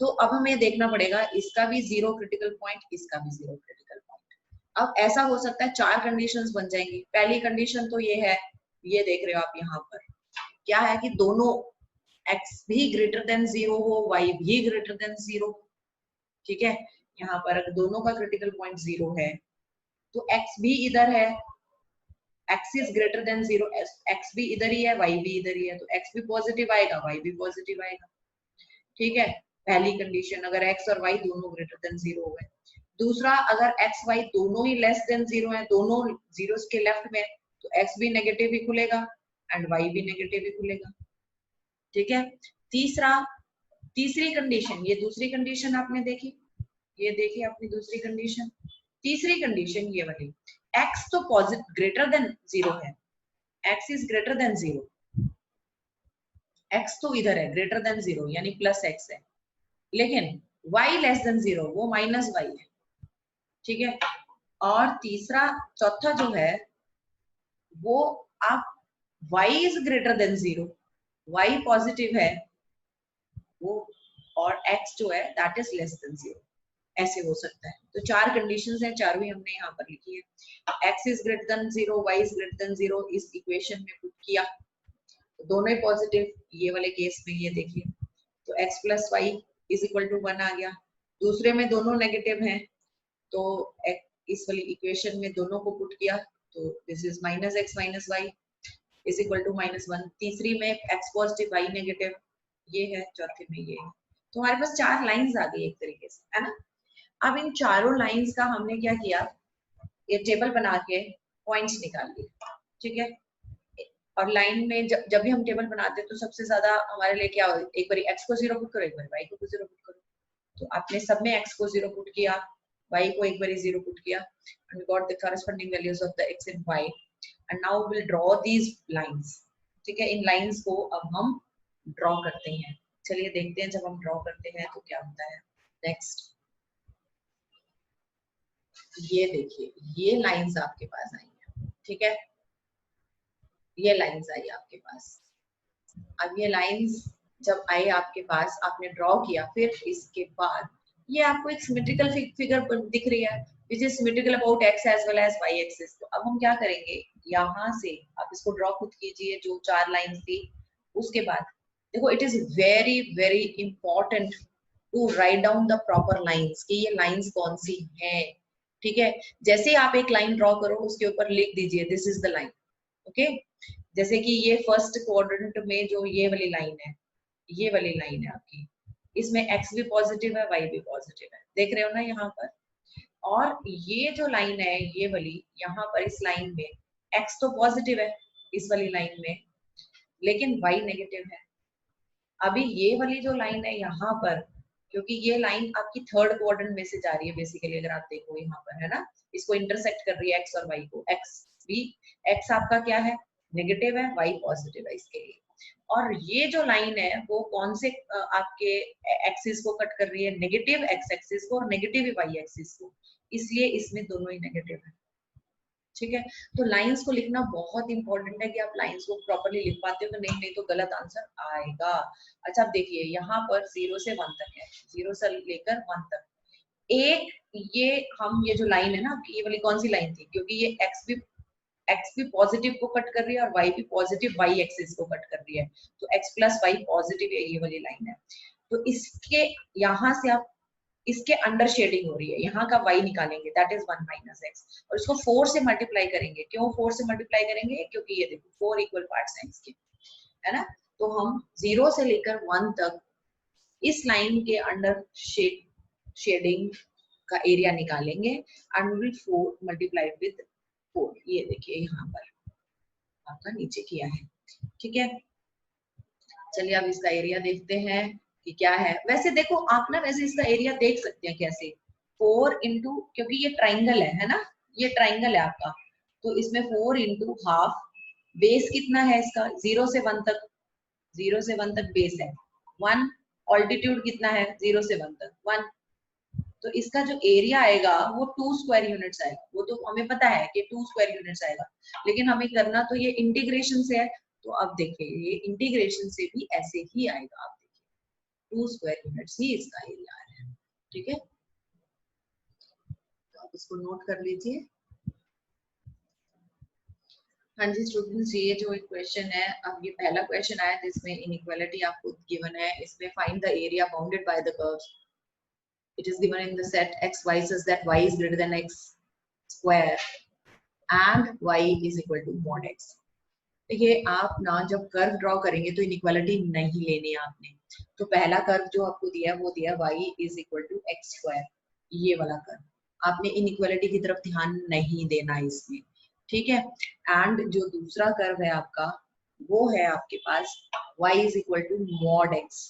तो अब हमें देखना पड़ेगा इसका भी 0 क्रिटिकल पॉइंट, इसका भी 0 क्रिटिकल पॉइंट. अब ऐसा हो सकता है 4 कंडीशंस बन जाएंगी. पहली कंडीशन तो ये है, ये देख रहे हो आप यहाँ पर क्या है कि दोनों x भी ग्रेटर देन 0 हो, y भी ग्रेटर देन 0. ठीक है, यहाँ पर अगर दोनों का क्रिटिकल पॉइंट 0 है तो x भी इधर है, x is greater then 0, x भी इधर ही है, y भी इधर ही है, तो x भी पॉजिटिव आएगा, y भी पॉजिटिव आएगा। ठीक है, पहली कंडीशन अगर x और y दोनों ग्रेटर देन 0 हो गए। दूसरा, अगर x y दोनों ही लेस देन 0 है, दोनों जीरोस के लेफ्ट में, तो x भी नेगेटिव ही खुलेगा एंड y भी नेगेटिव ही खुलेगा। ठीक है, तीसरी कंडीशन, ये दूसरी कंडीशन आपने देखी, ये देखी अपनी दूसरी कंडीशन। तीसरी कंडीशन ये वाली, x तो पॉजिटिव ग्रेटर देन 0 है, x is greater then 0, x तो इधर है ग्रेटर देन 0 यानी प्लस x है, लेकिन y लेस देन 0 वो माइनस y है। ठीक है, और चौथा जो है वो आप y is greater then 0, y positive है वो, और x जो है दैट इज लेस देन 0, ऐसे हो सकता है। तो चार कंडीशंस हैं, चारों ही हमने यहाँ पर लिखी है। x is greater then 0, y is greater then 0 इस इक्वेशन में पुट किया, तो दोनों ही पॉजिटिव, ये वाले केस में ये देखिए, तो x plus y is equal to 1 आ गया। दूसरे में दोनों नेगेटिव हैं, तो इस वाली इक्वेशन में दोनों को पुट किया, तो this is minus x minus y is equal to -1। तीसरी में x पॉजिटिव y नेगेटिव, ये है, चौथे में ये है। तो हमारे पास चार लाइंस आ गई एक तरीके से, है ना। अब इन चारों लाइंस का हमने क्या किया, ये टेबल बना के पॉइंट्स निकाल लिए। ठीक है, और लाइन में जब भी हम टेबल बनाते हैं तो सबसे ज्यादा हमारे लिए क्या हो, एक बार x को 0 पुट करो, एक बार y को 0 पुट करो। तो आपने सब में x को 0 पुट किया, y को एक बार 0 पुट किया, and we got the corresponding values of the x and y, and now we will draw these lines। ठीक है, इन लाइंस को अब हम ड्रॉ करते हैं। चलिए देखते हैं जब हम ड्रॉ करते हैं तो क्या होता है। नेक्स्ट, ये देखिए, ये लाइंस आपके पास आई है। ठीक है, ये लाइंस आई आपके पास। अब ये लाइंस जब आई आपके पास, आपने ड्रॉ किया, फिर इसके बाद ये आपको एक सिमेट्रिकल फिगर दिख रही है, which is symmetrical about x as well as y axis. तो अब हम क्या करेंगे, यहाँ से आप इसको ड्रॉ खुद कीजिए, जो चार लाइंस थी। उसके बाद देखो, it is very very important to write down the proper lines, कि ये लाइंस कौन सी हैं। ठीक है, जैसे ही आप एक लाइन ड्रॉ करो, उसके ऊपर लिख दीजिए this is the line. Okay, जैसे कि ये फर्स्ट क्वाड्रेंट में जो ये वाली लाइन है, ये वाली लाइन है आपकी, इसमें x भी पॉजिटिव है, y भी पॉजिटिव है, देख रहे हो ना यहाँ पर। और ये जो लाइन है, ये वाली, यहाँ पर इस लाइन में x तो पॉजिटिव है इस वाली लाइन में, लेकिन y नेगेटिव है। अभी ये वाली जो लाइन है यहाँ पर, क्योंकि ये लाइन आपकी थर्ड क्वाड्रेंट में से जा रही है बेसिकली, अगर आप देखो यहाँ पर, है ना, इसको इंटरसेक्ट कर रही है x और y को। x आपका क्या है, नेगेटिव है, y पॉजिटिव है इसके लिए। और ये जो लाइन है वो कौन से आपके एक्सिस को कट कर रही है, नेगेटिव x एक्सिस को और नेगेटिव y एक्सिस को, इसलिए इसमें दोनों ही नेगेटिव है। ठीक है, तो लाइंस को लिखना बहुत इंपॉर्टेंट है कि आप लाइंस को प्रॉपर्ली लिख पाते हो कि नहीं, नहीं तो गलत आंसर आएगा। अच्छा, आप देखिए यहाँ पर 0 से 1 तक है, 0 से लेकर 1 तक एक, ये हम ये जो लाइन है ना आपकी, ये वाली कौन सी लाइन थी, क्योंकि ये x भी पॉजिटिव को कट कर रही है और y भी पॉजिटिव y एक्सिस को कट कर रही है, तो x प्लस वाई पॉजिटिव है, ये वाली लाइन है। तो इसके यहाँ से आप इसके अंडर शेडिंग हो रही है, यहाँ का y निकालेंगे, दैट इज 1 माइनस एक्स, और इसको 4 से मल्टीप्लाई करेंगे। क्यों 4 से मल्टीप्लाई करेंगे, क्योंकि ये देखो 4 इक्वल पार्ट्स हैं इसके, है ना। तो हम 0 से लेकर 1 तक इस लाइन के अंडर शेडिंग का एरिया निकालेंगे, एंड विल 4 मल्टीप्लाइड विद 4। ये देखिए यहाँ पर आपका नीचे किया है। ठीक है, चलिए अब इसका एरिया देखते हैं कि क्या है। वैसे देखो आप ना, वैसे इसका एरिया देख सकते हैं कैसे, 4 इंटू, क्योंकि ये ट्राइंगल है ना, ये ट्राइंगल है आपका, तो इसमें 4 इंटू हाफ, बेस कितना है इसका, 0 से 1 तक, 0 से 1 तक बेस है 1, ऑल्टीट्यूड कितना है 0 से 1 तक 1, तो इसका जो एरिया आएगा वो 2 स्क्वायर यूनिट्स आएगा। वो तो हमें पता है कि 2 स्क्वायर यूनिट्स आएगा, लेकिन हमें करना तो ये इंटीग्रेशन से है। तो अब देखिए, ये इंटीग्रेशन से भी ऐसे ही आएगा, आप देखिए 2 स्क्वायर यूनिट्स ही इसका एरिया आ रहा है। ठीक है, तो आप इसको नोट कर लीजिए। हाँ जी स्टूडेंट्स, ये जो एक क्वेश्चन है, अब ये पहला क्वेश्चन आया जिसमें इनइक्वालिटी आपको गिवन है, इसमें find the area bounded by the curves. it is given in the set x y such that y is greater than x square and y is equal to mod x. देखिए आप ना जब कर्व ड्रॉ करेंगे तो इनइक्वालिटी नहीं लेनी है आपने। तो पहला कर्व जो आपको दिया है वो दिया है y is equal to x square, ये वाला कर्व, आपने इनइक्वालिटी की तरफ ध्यान नहीं देना है इसमें, ठीक है। एंड जो दूसरा कर्व है आपका वो है आपके पास y is equal to mod x।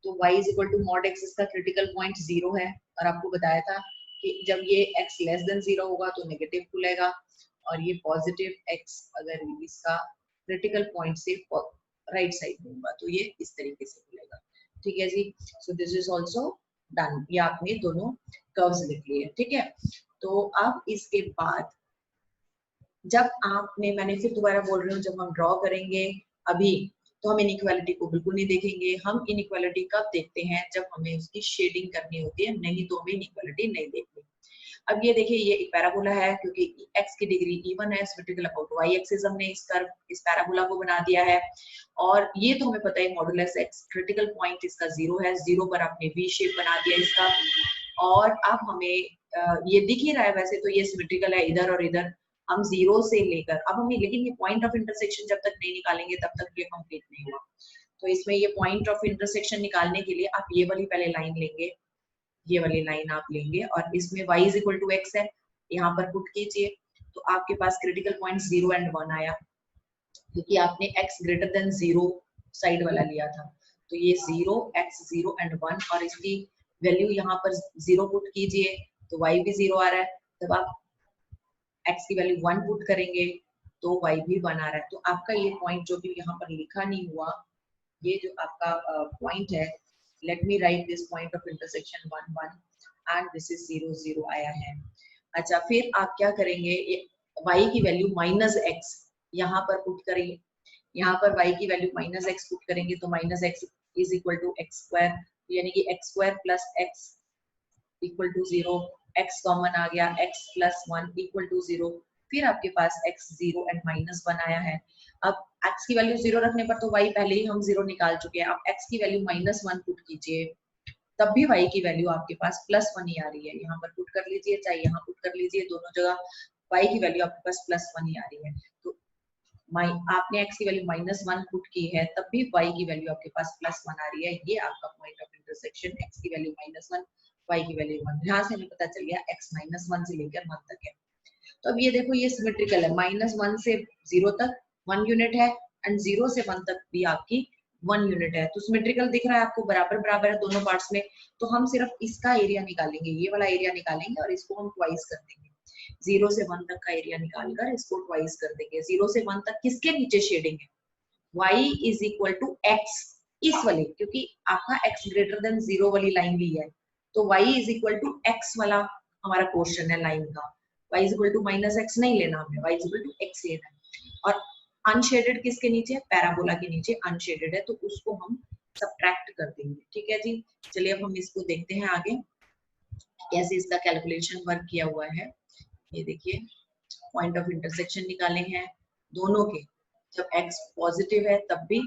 तो y is equal to mod x, इसका क्रिटिकल पॉइंट 0 है और आपको बताया था कि जब ये x लेस देन 0 होगा तो नेगेटिव खुलेगा और ये पॉजिटिव x अगर इसका क्रिटिकल पॉइंट से राइट साइड में होगा तो ये इस तरीके से खुलेगा, ठीक है जी। So this is also done, ये आपने दोनों कर्व्स लिख लिए, ठीक है। तो अब इसके बाद जब आपने, मैंने फिर दोबारा बोल रही हूँ, जब हम ड्रॉ करेंगे अभी तो हम इनइक्वालिटी को बिल्कुल नहीं देखेंगे। हम इनइक्वालिटी कब देखते हैं, जब हमें उसकी शेडिंग करनी होती है, नहीं तो हमें इनइक्वालिटी नहीं देखनी। अब ये देखिए ये एक पैराबोला है, क्योंकि x की डिग्री इवन है, सिमेट्रिकल अबाउट y एक्सिस हमने इस कर्व इस पैराबोला को बना दिया है। और ये तो हमें पता है मॉडुलस x, क्रिटिकल पॉइंट इसका 0 है, 0 पर आपने v शेप बना दिया इसका। और अब हमें ये दिख ही रहा है, वैसे तो ये सिमेट्रिकल है इधर और इधर, हम 0 से लेकर अब हमें, लेकिन ये पॉइंट ऑफ इंटरसेक्शन जब तक नहीं निकालेंगे तब तक ये कंप्लीट नहीं हुआ। तो इसमें ये पॉइंट ऑफ इंटरसेक्शन निकालने के लिए आप ये वाली पहले लाइन लेंगे, ये वाली लाइन आप लेंगे और इसमें y is equal to x है, यहाँ पर पुट कीजिए तो आपके पास क्रिटिकल पॉइंट 0 एंड 1 आया, क्योंकि आपने x ग्रेटर देन 0 साइड वाला लिया था। तो ये 0 x 0 एंड 1 और इसकी वैल्यू यहाँ पर 0 पुट कीजिए तो y भी 0 आ रहा है। जब आप x की वैल्यू 1 पुट करेंगे तो y भी 1 आ रहा है। तो आपका ये पॉइंट जो भी यहाँ पर लिखा नहीं हुआ, ये जो आपका पॉइंट है, let me write this point of intersection 1 1 and this is 0 0 आया है। अच्छा फिर आप क्या करेंगे, y की वैल्यू माइनस x यहाँ पर पुट करेंगे, यहाँ पर y की वैल्यू माइनस x पुट करेंगे तो minus x is equal to x square, यानी कि x square plus x equal to 0, x common आ गया, x प्लस 1 इक्वल टू 0, फिर आपके पास x 0 एंड माइनस 1 आया है। अब x की वैल्यू 0 रखने पर तो y पहले ही हम 0 निकाल चुके हैं, अब x की वैल्यू माइनस 1 पुट कीजिए तब भी y की वैल्यू आपके पास प्लस 1 ही आ रही है। यहाँ पर पुट कर लीजिए चाहे यहाँ पुट कर लीजिए, दोनों जगह y की वैल्यू आपके पास प्लस 1 ही आ रही है। तो आपने x की वैल्यू माइनस 1 पुट की है तब भी y की वैल्यू आपके पास प्लस 1 आ रही है। ये आपका पॉइंट ऑफ इंटरसेक्शन, x की वैल्यू माइनस 1 y की वैल्यू 1, यहाँ से हमें पता चल गया x माइनस 1 से लेकर 1 तक है। तो अब ये देखो ये सिमेट्रिकल है, माइनस 1 से 0 तक 1 यूनिट है एंड 0 से 1 तक भी आपकी 1 यूनिट है। तो सिमेट्रिकल दिख रहा है आपको, बराबर बराबर है दोनों पार्ट्स में। तो हम सिर्फ इसका एरिया निकालेंगे, ये वाला एरिया निकालेंगे और इसको हम ट्वाइस कर देंगे। 0 से 1 तक का एरिया निकालकर इसको ट्वाइस कर देंगे। 0 से 1 तक किसके नीचे शेडिंग है, y is equal to x, इस वाली, क्योंकि आपका x ग्रेटर देन 0 वाली लाइन ली है तो y is equal to x वाला हमारा क्वेश्चन है लाइन का। y is equal to minus x नहीं लेना हमें, y is equal to x लेना है। और अनशेडेड किसके नीचे है, पैराबोला के नीचे अनशेडेड है, तो उसको हम सब्ट्रैक्ट कर देंगे, ठीक है जी। चलिए अब हम इसको देखते हैं आगे कैसे इसका कैलकुलेशन वर्क किया हुआ है। ये देखिए पॉइंट ऑफ इंटरसेक्शन निकाले हैं दोनों के, जब x पॉजिटिव है तब भी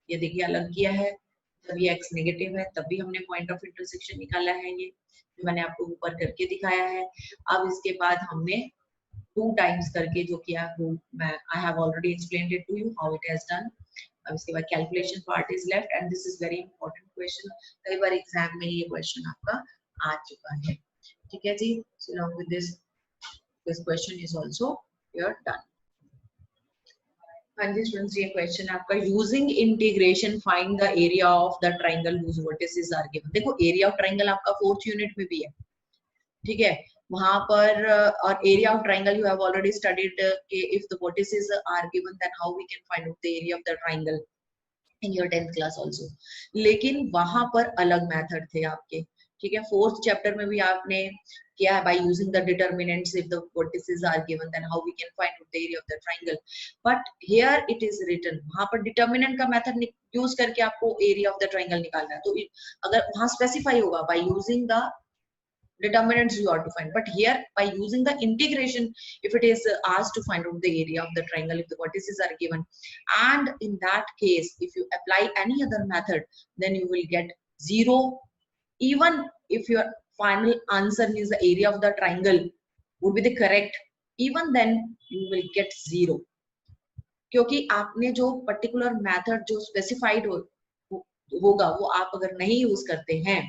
ये देखिए अलग किया है, जब ये x नेगेटिव है तब भी हमने पॉइंट ऑफ इंटरसेक्शन निकाला है, ये जो मैंने आपको ऊपर करके दिखाया है। अब इसके बाद हमने 2 टाइम्स करके जो किया वो मैं I have already explained it to you how it has done. अब इसके बाद calculation part is left and this is very important question, कई बार एग्जाम में ये क्वेश्चन आपका आ चुका है, ठीक है जी। So now with this question is also your done. हाँ जी स्टूडेंट्स, ये क्वेश्चन आपका, using integration find the area of the triangle whose vertices are given. देखो एरिया ऑफ ट्रायंगल आपका 4th यूनिट में भी है, ठीक है, वहां पर और area of triangle you have already studied कि if the vertices are given then how we can find out the area of the triangle in your 10th class also. लेकिन वहां पर अलग मेथड थे आपके, ठीक है। 4th चैप्टर में भी आपने किया है by using the determinants, if the vertices are given then how we can find out the area of the triangle. But here it is written, वहां पर डिटरमिनेंट का मेथड यूज करके आपको एरिया ऑफ द ट्रायंगल निकालना है। तो अगर वहां स्पेसिफाई होगा bye using the determinants you are to find, but here by using the integration, if it is asked to find out the area of the triangle if the vertices are given, and in that case if you apply any other method then you will get 0, even if you are final answer means the area of the triangle would be the correct, even then you will get 0, क्योंकि आपने जो पर्टिकुलर मेथड जो स्पेसिफाइड होगा वो आप अगर नहीं यूज करते हैं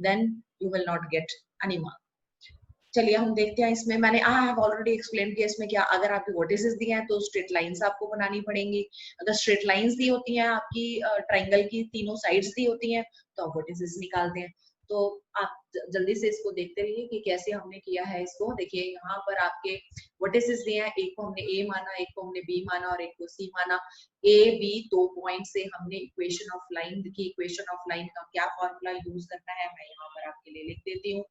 then you will not get any mark. चलिए हम देखते हैं इसमें मैंने आई हैव ऑलरेडी एक्सप्लेन किया इसमें क्या, अगर आपके वर्टिसेस दिए हैं तो स्ट्रेट लाइंस आपको बनानी पड़ेंगी, अगर स्ट्रेट लाइंस दी होती हैं आपकी ट्रायंगल की तीनों साइड्स दी होती हैं तो आप वर्टिसेस निकालते हैं। तो आप जल्दी से इसको देखते रहिए कि कैसे हमने किया है इसको। देखिए यहाँ पर आपके वर्टिसेस दिए हैं, एक को हमने ए माना, एक को हमने बी माना और एक को सी माना। ए बी 2 पॉइंट से हमने इक्वेशन ऑफ लाइन की, इक्वेशन ऑफ लाइन का क्या फॉर्मूला यूज करना है मैं यहाँ पर आपके लिए लिख देती हूँ।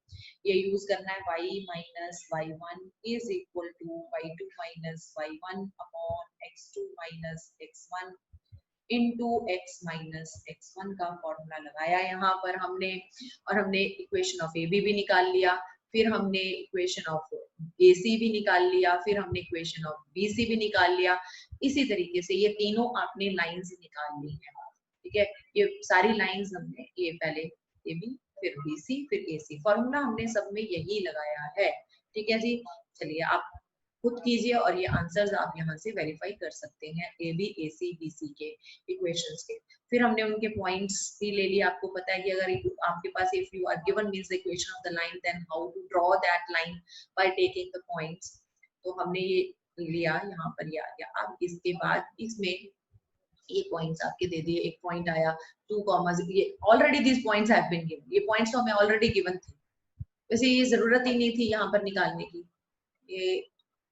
ये यूज करना है y minus y1 is equal to y2 minus y1 upon x2 minus x1 into x minus x1 का फॉर्मूला लगाया यहाँ पर हमने, और हमने इक्वेशन ऑफ ए बी भी निकाल लिया, फिर हमने इक्वेशन ऑफ AC भी निकाल लिया, फिर हमने इक्वेशन ऑफ BC भी निकाल लिया। इसी तरीके से ये तीनों आपने लाइंस निकाल ली है, ठीक है। ये सारी लाइंस हमने ये पहले AB फिर BC फिर AC, फॉर्मूला हमने सब में यही लगाया है, ठीक है जी। चलिए आप खुद कीजिए और ये आंसर्स आप यहाँ से वेरीफाई कर सकते हैं AB AC BC के इक्वेशंस के। फिर हमने उनके पॉइंट्स भी ले लिए। आपको पता है कि अगर आपके पास if you are given means the equation of the line then how to draw that line by taking the points, तो हमने ये लिया यहाँ पर ये आ गया। अब इसके बाद इसमें ये पॉइंट्स आपके दे दिए, एक पॉइंट आया 2 कॉमास, ये already this points have been given, ये पॉइंट्स तो हमें ऑलरेडी गिवन थे, वैसे ये जरूरत ही नहीं थी यहाँ पर निकालने की। ये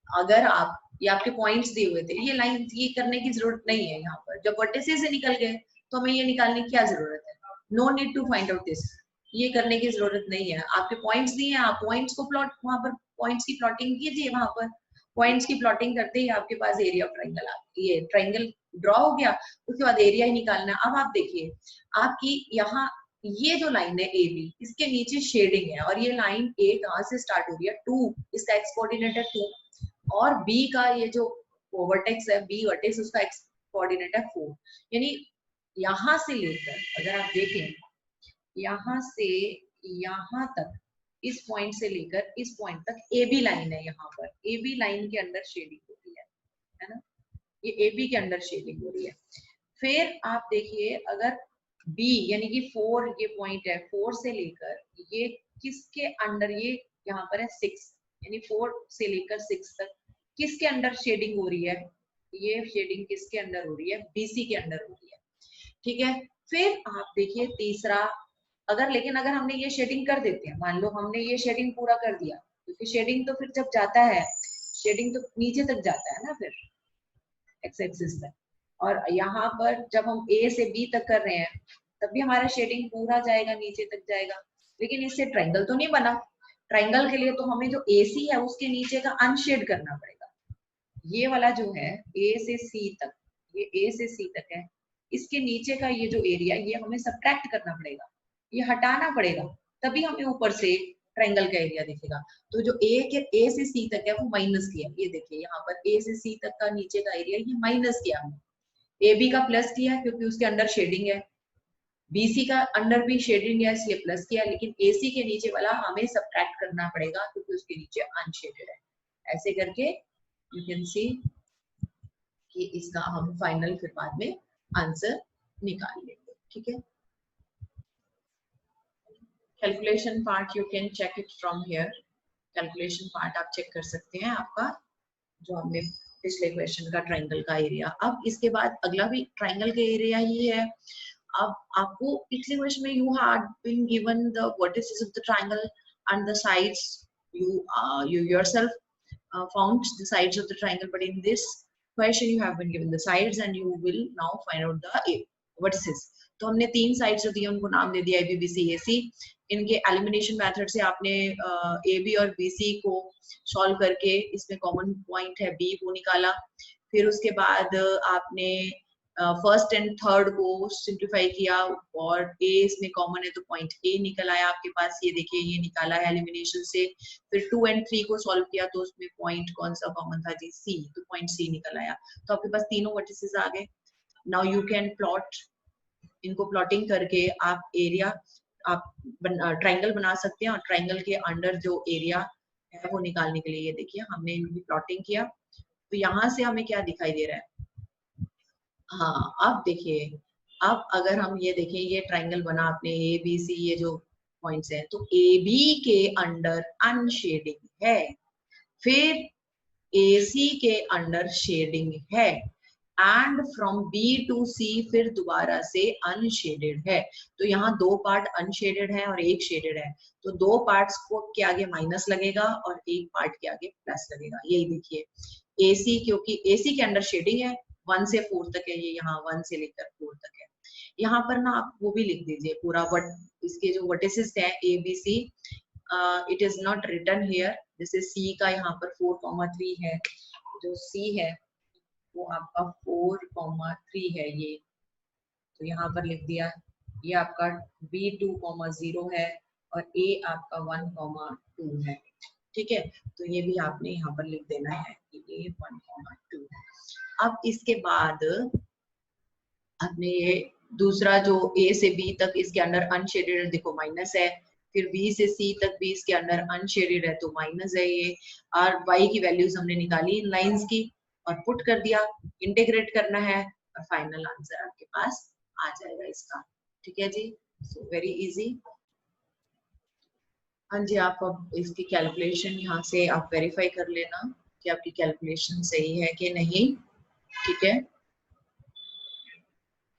अगर आप ये आपके पॉइंट्स दिए हुए थे, ये लाइन ये करने की जरूरत नहीं है यहाँ पर, जब वर्टिसेस से निकल गए तो हमें ये निकालने की क्या जरूरत है, no need to find out this, ये करने की जरूरत नहीं है। आपके पॉइंट्स दिए हैं, आप पॉइंट्स को प्लॉट, वहां पर पॉइंट्स की प्लॉटिंग कीजिए, वहां पर पॉइंट्स की प्लॉटिंग करते ही आपके पास एरिया ऑफ ट्रायंगल ये ट्रायंगल ड्रॉ हो गया, उसके बाद एरिया ही निकालना है। अब आप देखिए आपकी यहाँ ये जो लाइन है ए बी, इसके नीचे शेडिंग है और ये लाइन ए कहाँ से स्टार्ट हो रही है 2, इसका एक्स कोऑर्डिनेट है 2, और बी का ये जो वर्टेक्स है बी वर्टेक्स उसका एक्स कोऑर्डिनेट है 4, यानी यहाँ से लेकर अगर आप देखें यहाँ से यहाँ तक, इस पॉइंट से लेकर इस पॉइंट तक ए बी लाइन है, यहाँ पर ए बी लाइन के अंदर शेडिंग हो रही है ना, ये ए बी के अंदर शेडिंग हो रही है। फिर आप देखिए अगर बी यानी कि 4 ये पॉइंट है, 4 से लेकर ये किसके अंडर, ये यहाँ पर है 6, यानी 4 से लेकर 6 तक किसके अंडर शेडिंग हो रही है, ये शेडिंग किसके अंडर हो रही है, BC के अंडर हो रही है, ठीक है। फिर आप देखिए तीसरा, अगर लेकिन अगर हमने ये शेडिंग कर देते हैं, मान लो हमने ये शेडिंग पूरा कर दिया, क्योंकि शेडिंग तो फिर जब जाता है, शेडिंग तो नीचे तक जाता है ना फिर एक्स एक्सिस तक, और यहाँ पर जब हम A से B तक कर रहे हैं तब भी हमारा शेडिंग पूरा जाएगा नीचे तक जाएगा, लेकिन इससे ट्रायंगल तो नहीं बना। ट्रायंगल के लिए तो हमें जो AC है उसके नीचे का अनशेड करना पड़ेगा, ये वाला जो है A से C तक, ये A से C तक है, इसके नीचे का ये जो एरिया ये हमें सब्ट्रैक्ट करना पड़ेगा, ये हटाना पड़ेगा, तभी हमें ऊपर से ट्रायंगल का एरिया दिखेगा। तो जो A से C तक है वो माइनस किया, ये देखिए यहाँ पर A से C तक का नीचे का एरिया ये माइनस किया हमने, AB का प्लस किया क्योंकि उसके अंडर शेडिंग है, BC का अंडर भी शेडिंग है इसलिए प्लस किया, लेकिन AC के नीचे वाला हमें सब्ट्रैक्ट करना पड़ेगा क्योंकि उसके नीचे अनशेडेड है। ऐसे करके यू कैन सी कि इसका हम फाइनल फिर बाद में आंसर निकाल लेंगे, ठीक है। Calculation part you can check it from here, calculation part आप चेक कर सकते हैं आपका जो हमने पिछले क्वेश्चन का ट्रायंगल का एरिया। अब इसके बाद अगला भी ट्रायंगल का एरिया ही है। अब आपको पिछले क्वेश्चन में you had been given the vertices of the triangle and the sides, you yourself found the sides of the triangle, but in this question you have been given the sides and you will now find out the vertices। तो हमने 3 साइड्स जो दिए उनको नाम दे दिया A B B C A C। इनके एलिमिनेशन मेथड से आपने A B और B C को सॉल्व करके इसमें कॉमन पॉइंट है B वो निकाला, फिर उसके बाद आपने फर्स्ट एंड थर्ड को सिंप्लीफाई किया और A इसमें कॉमन है तो पॉइंट A निकल आया आपके पास, ये देखिए ये निकाला है एलिमिनेशन से। फिर 2 और 3 को सॉल्व किया तो उसमें पॉइंट कौन सा कॉमन था जी, C, तो पॉइंट C निकल आया। तो आपके पास तीनों वर्टिसेस आ गए। नाउ यू कैन प्लॉट, इनको प्लॉटिंग करके आप एरिया आप ट्राइंगल बना सकते हैं और ट्राइंगल के अंडर जो एरिया है वो निकालने के लिए ये देखिए हमने इनकी प्लॉटिंग किया। तो यहाँ से हमें क्या दिखाई दे रहा है, हाँ अब देखिए, अब अगर हम ये देखें ये ट्राइंगल बना आपने ए बी सी ये जो पॉइंट्स हैं, तो ए बी के अंडर अनशेडिंग है, फिर ए सी के अंडर शेडिंग है, एंड फ्रॉम बी टू सी फिर दोबारा से अनशेडेड है। तो यहाँ दो पार्ट अनशेडेड है और एक शेडेड है, तो दो पार्ट्स को के आगे माइनस लगेगा और एक पार्ट के आगे प्लस लगेगा। यही देखिए एसी, क्योंकि एसी के अंडर शेडिंग है 1 से 4 तक है, ये यहाँ 1 से लेकर 4 तक है। यहाँ पर ना आप वो भी लिख दीजिए पूरा वट, इसके जो वर्टिसेस हैं A B C, it is not written here, जैसे सी का यहाँ पर 4,3 है, जो सी है वो आपका 4,3 है ये, तो यहाँ पर लिख दिया। ये आपका B2,0 है और A आपका 1,2 है, ठीक है। तो ये भी आपने यहाँ पर लिख देना है कि A 1,2 है। अब इसके बाद आपने ये दूसरा जो A से B तक इसके अंडर अनशेडेड देखो माइनस है, फिर B से C तक भी इसके अंडर अनशेडेड है तो माइनस है ये, और Y की वैल्यूज हमने निकाली इन लाइंस की और पुट कर दिया, इंटीग्रेट करना है और फाइनल आंसर आपके पास आ जाएगा इसका, ठीक है जी। So very easy. हाँ जी, आप अब इसकी कैलकुलेशन यहाँ से आप वेरीफाई कर लेना कि आपकी कैलकुलेशन सही है कि नहीं, ठीक है।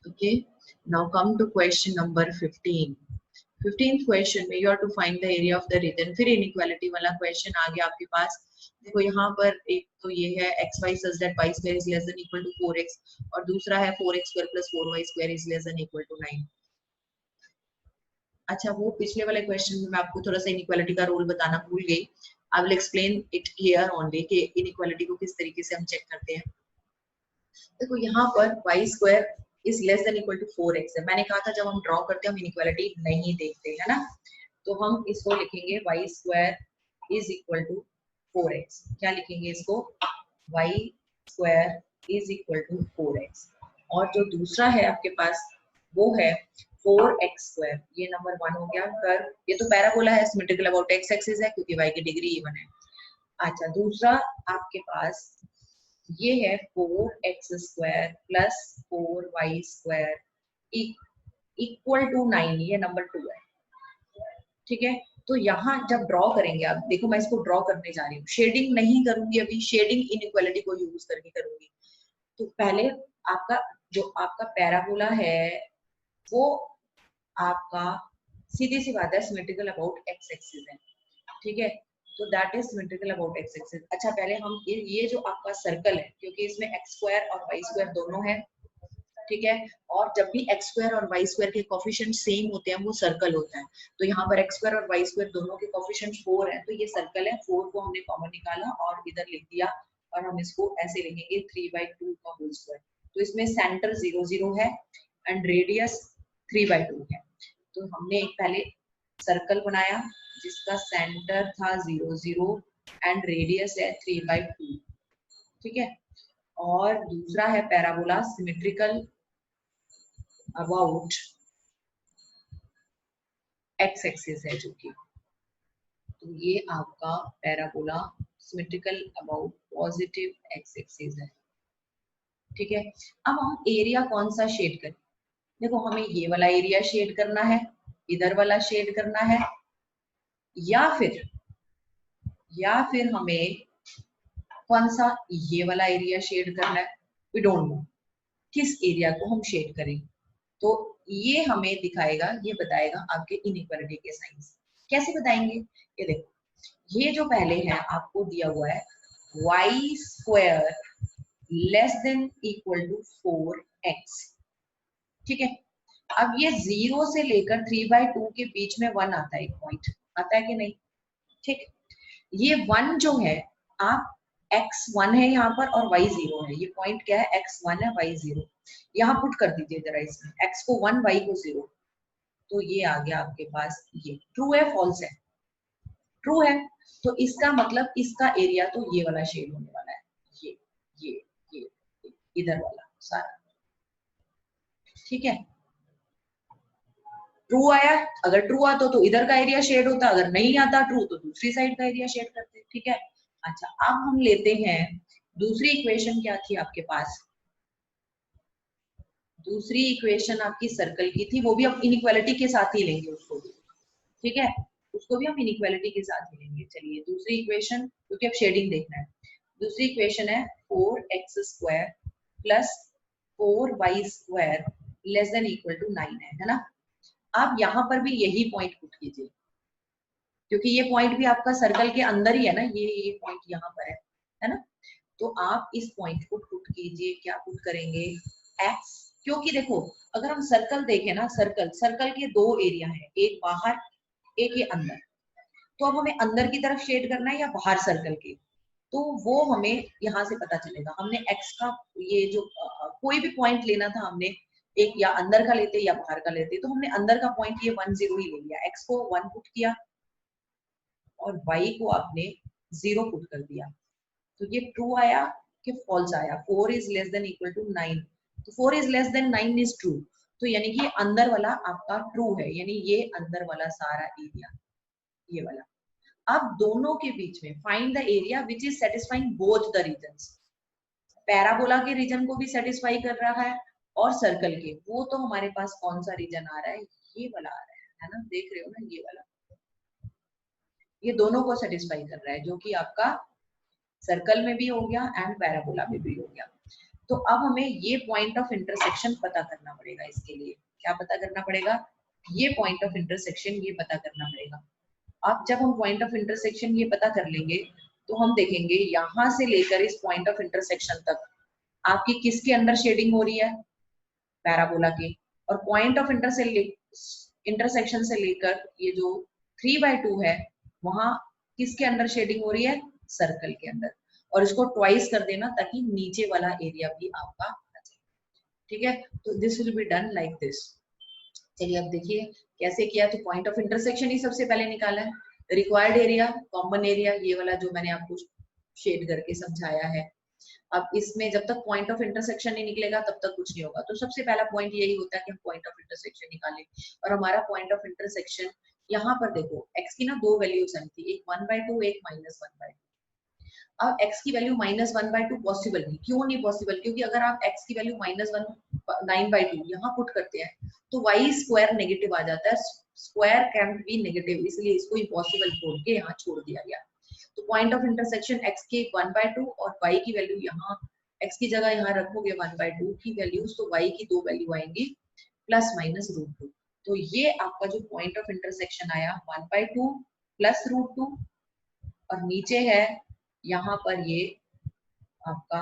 Okay, now come to question number 15. 15th question में you have to find the area of the region। फिर inequality वाला question आ गया आपके पास। देखो यहाँ पर एक तो ये है xy such that y square is less than equal to 4x और दूसरा है 4x square plus 4y square is less than equal to 9। अच्छा, वो पिछले वाले क्वेश्चन में मैं आपको थोड़ा सा इनइक्वालिटी का रूल बताना भूल गई। I will explain it here only कि इनइक्वालिटी को किस तरीके से हम चेक करते हैं। देखो यहाँ पर y square is less than equal to 4x है। मैंने कहा था जब हम ड्रॉ करते हैं हम इनइक्वालिटी नहीं देखते है ना, तो हम इसको लिखेंगे y square is equal to 4x। क्या लिखेंगे इसको, y square is equal to 4x। और जो दूसरा है आपके पास वो है 4x स्क्वायर, ये नंबर 1 हो गया। कर ये तो पैराबोला है, सिमेट्रिकल अबाउट x एक्सिस है क्योंकि y की डिग्री इवन है। अच्छा, दूसरा आपके पास ये है 4x square plus 4y square equal to 9, ये नंबर 2 है, ठीक है। तो यहाँ जब ड्रॉ करेंगे आप देखो, मैं इसको ड्रॉ करने जा रही हूँ, शेडिंग नहीं करूंगी अभी, शेडिंग इनइक्वालिटी को यूज करके करूंगी। तो पहले आपका जो आपका पैराबोला है वो आपका सीधी सी बात है सिमेट्रिकल अबाउट एक्स एक्सिस है, ठीक है। तो that is symmetrical about x axis. अच्छा, पहले हम ये जो आपका सर्कल है, क्योंकि इसमें एक्स स्क्वायर और वाई स्क्वायर दोनों है, ठीक है। और जब भी एक्स स्क्वायर और वाई स्क्वायर के कोफिशिएंट सेम होते हैं वो सर्कल होता है। तो यहाँ पर एक्स स्क्वायर और वाई स्क्वायर दोनों के कोफिशिएंट 4 है, तो ये सर्कल है। 4 को हमने कॉमन निकाला और इधर लिख दिया, और हम इसको ऐसे लिखेंगे 3/2 का होल स्क्वायर। तो इसमें सेंटर 0 0 है एंड रेडियस 3/2 है। तो हमने एक पहले सर्कल बनाया जिसका सेंटर था 0 0 एंड रेडियस है 3/2, ठीक है। और दूसरा है parabola symmetrical about x axis है जो कि, तो ये आपका parabola symmetrical about positive x axis है, ठीक है। अब हम एरिया कौन सा शेड करें, देखो हमें ये वाला एरिया शेड करना है, इधर वाला शेड करना है, या फिर हमें कौन सा ये वाला एरिया शेड करना है, वी डोंट नो किस एरिया को हम शेड करें। तो ये हमें दिखाएगा, ये बताएगा आपके इनइक्वालिटी के साइंस। कैसे बताएंगे, ये देखो, ये जो पहले है आपको दिया हुआ है y square less than equal to 4x, ठीक है। अब ये 0 से लेकर 3/2 के बीच में 1 आता है, एक पॉइंट आता है कि नहीं, ठीक। ये 1 जो है आप x1 है यहाँ पर और y0 है, ये पॉइंट क्या है, x1 है y0, यहाँ पुट कर दीजिए जरा इसमें, x को 1 y को 0, तो ये आ गया आपके पास, ये ट्रू है फॉल्स है, ट्रू है। तो इसका मतलब इसका एरिया तो ये वाला शेड होने वाला है, ये ये ये इधर वाला सारा, ठीक है। ट्रू आया, अगर ट्रू आता तो इधर का एरिया शेड होता, अगर नहीं आता ट्रू तो दूसरी साइड का एरिया शेड करते, ठीक है। अच्छा, अब हम लेते हैं दूसरी इक्वेशन, क्या थी आपके पास, दूसरी इक्वेशन आपकी सर्कल की थी, वो भी हम इनइक्वालिटी के साथ ही लेंगे उसको भी, ठीक है, उसको भी हम इनइक्वालिटी के साथ ही लेंगे। चलिए दूसरी इक्वेशन, क्योंकि अब शेडिंग देखना है, दूसरी इक्वेशन है 4x² plus 4y² less than equal to 9 है ना। आप यहाँ पर भी यही पॉइंट पुट कीजिए, क्योंकि ये पॉइंट भी आपका सर्कल के अंदर ही है ना, ये पॉइंट यहाँ पर है ना। तो आप इस पॉइंट को पुट कीजिए, क्या पुट करेंगे, x, क्योंकि देखो अगर हम सर्कल देखें ना, सर्कल के दो एरिया है, एक बाहर एक ये अंदर, तो अब हमें अंदर की तरफ शेड करना है या बाहर सर्कल के, तो वो हमें यहाँ से पता चलेगा। हमने x का ये जो कोई भी पॉइंट लेना था, हमने एक या अंदर का लेते या बाहर का लेते, तो हमने अंदर का पॉइंट ये 1 0 ही ले लिया, x को 1 पुट किया और y को आपने 0 पुट कर दिया, तो ये ट्रू आया कि फॉल्स आया, 4 is less than equal to 9, तो 4 is less than 9 is true, तो यानी कि अंदर वाला आपका ट्रू है, यानी ये अंदर वाला सारा एरिया ये वाला। अब दोनों के बीच में find the area which is satisfying both the regions, parabola के रीजन को भी सेटिस्फाई कर रहा है और सर्कल के, वो तो हमारे पास कौन सा रीजन आ रहा है, ये वाला आ रहा है ना, देख रहे हो ना, ये वाला, ये दोनों को सेटिस्फाई कर रहा है, जो कि आपका सर्कल में भी हो गया एंड पैराबोला में भी हो गया। तो अब हमें ये पॉइंट ऑफ इंटरसेक्शन पता करना पड़ेगा, इसके लिए क्या पता करना पड़ेगा, ये पॉइंट ऑफ इंटरसेक्शन ये पता करना पड़ेगा। अब जब हम पॉइंट ऑफ इंटरसेक्शन ये पता कर लेंगे, तो हम देखेंगे यहां से लेकर इस पॉइंट ऑफ इंटरसेक्शन तक आपकी किसके अंडर शेडिंग हो रही है, पैराबोला के, और पॉइंट ऑफ इंटरसेक्शन से लेकर ये जो 3/2 है, वहां किसके अंडर शेडिंग हो रही है, सर्कल के अंदर, और इसको ट्वाइस कर देना ताकि नीचे वाला एरिया भी आपका आ जाए, ठीक है। तो this will be done like this. चलिए अब देखिए कैसे किया, तो पॉइंट ऑफ इंटरसेक्शन ही सबसे पहले निकाला है, रिक्वायर्ड एरिया, कॉमन एरिया, ये वाला जो मैंने आपको शेड करके समझाया है। अब इसमें जब तक पॉइंट ऑफ इंटरसेक्शन नहीं निकलेगा तब तक कुछ नहीं होगा, तो सबसे पहला पॉइंट यही होता है कि हम पॉइंट ऑफ इंटरसेक्शन निकालें, और हमारा पॉइंट ऑफ इंटरसेक्शन यहाँ पर देखो, x की ना दो वैल्यूज आई थी, एक 1/2 एक -1/2। अब x की वैल्यू -1/2 पॉसिबल नहीं, क्यों नहीं पॉसिबल, क्योंकि अगर आप x की वैल्यू -9/2 यहाँ पुट करते हैं तो y² नेगेटिव आ जाता है, स्क्वायर कैंट बी नेगेटिव, इसलिए इसको इम्पॉसिबल बोल के यहाँ छोड़ दिया गया। तो पॉइंट ऑफ इंटरसेक्शन x के 1/2 और y की वैल्यू यहाँ, x की जगह यहाँ रखोगे 1/2 की वैल्यूज, तो y की दो वैल्यू आएंगी ±√2, तो ये आपका जो पॉइंट ऑफ इंटरसेक्शन आया 1/2 +√2, और नीचे है यहाँ पर ये आपका,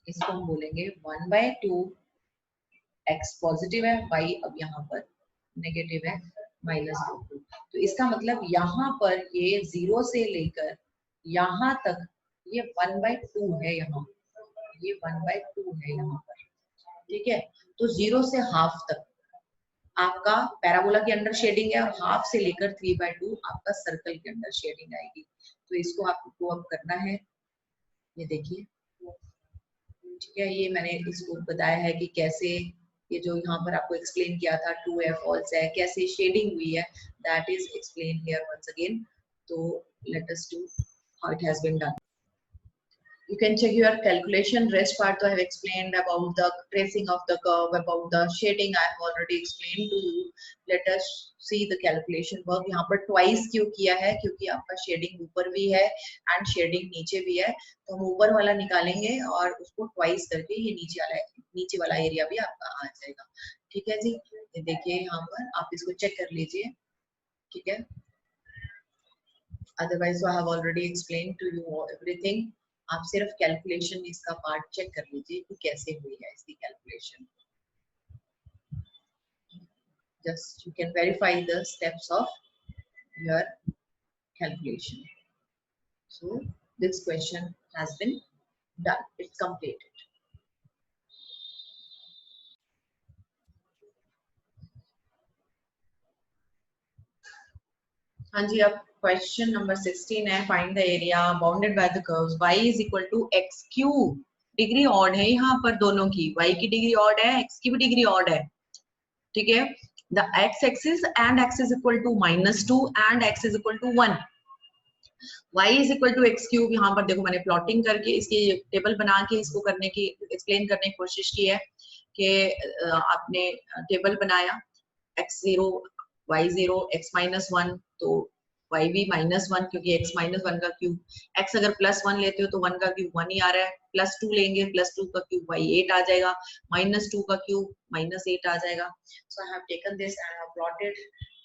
इसको हम बोलेंगे 1/2, x पॉजिटिव है, y अब यहाँ पर नेगेटिव है -√2, तो इसका मतलब यहाँ पर ये 0 से लेकर यहाँ तक ये 1/2 है, यहाँ ये 1/2 है यहाँ पर, ठीक है। तो 0 से हाफ तक आपका पैराबोला के अंदर शेडिंग है, और हाफ से लेकर 3/2 आपका सर्कल के अंदर शेडिंग आएगी। तो इसको आपको अब करना है, ये देखिए, ठीक है, ये मैंने इसको बताया है कि कैसे, ये जो यहाँ पर आपको एक्सप्लेन किया था ट्रू है फॉल्स है, कैसे शेडिंग हुई है, that is explain here once again. तो let us do how it has been done. You can check your calculation. Rest part I have explained about the tracing of the curve, about the shading I have already explained to you. Let us see the calculation work. यहाँ पर twice क्यों किया है, क्योंकि आपका शेडिंग ऊपर भी है एंड शेडिंग नीचे भी है, तो हम ऊपर वाला निकालेंगे और उसको ट्वाइस करके ये नीचे वाला एरिया भी आपका आ जाएगा, ठीक है जी। ये देखिए यहाँ पर आप इसको चेक कर लीजिए, ठीक है। Otherwise I have already explained to you everything. आप सिर्फ कैलकुलेशन इसका पार्ट चेक कर लीजिए कि कैसे हुई है इसकी calculation, just you can verify the steps of your calculation. So this question has been done, it's completed. हाँ जी, अब क्वेश्चन नंबर 16 है, find the area bounded by the curves y is equal to x cube degree odd है यहाँ पर दोनों की, y की डिग्री ऑड है, x की भी डिग्री ऑड है, ठीक है। The x axis and x is equal to -2 and x is equal to 1, y is equal to x cube. यहाँ पर देखो मैंने प्लॉटिंग करके इसकी टेबल बना के इसको करने की एक्सप्लेन करने की कोशिश की है कि आपने टेबल बनाया x0 y0 x -1, तो y भी -1 क्योंकि x -1 का क्यूब, x अगर +1 लेते हो तो 1 का क्यूब 1 ही आ रहा है, +2 लेंगे +2 का क्यूब y 8 आ जाएगा, -2 का क्यूब -8 आ जाएगा। So I have taken this and I have plotted,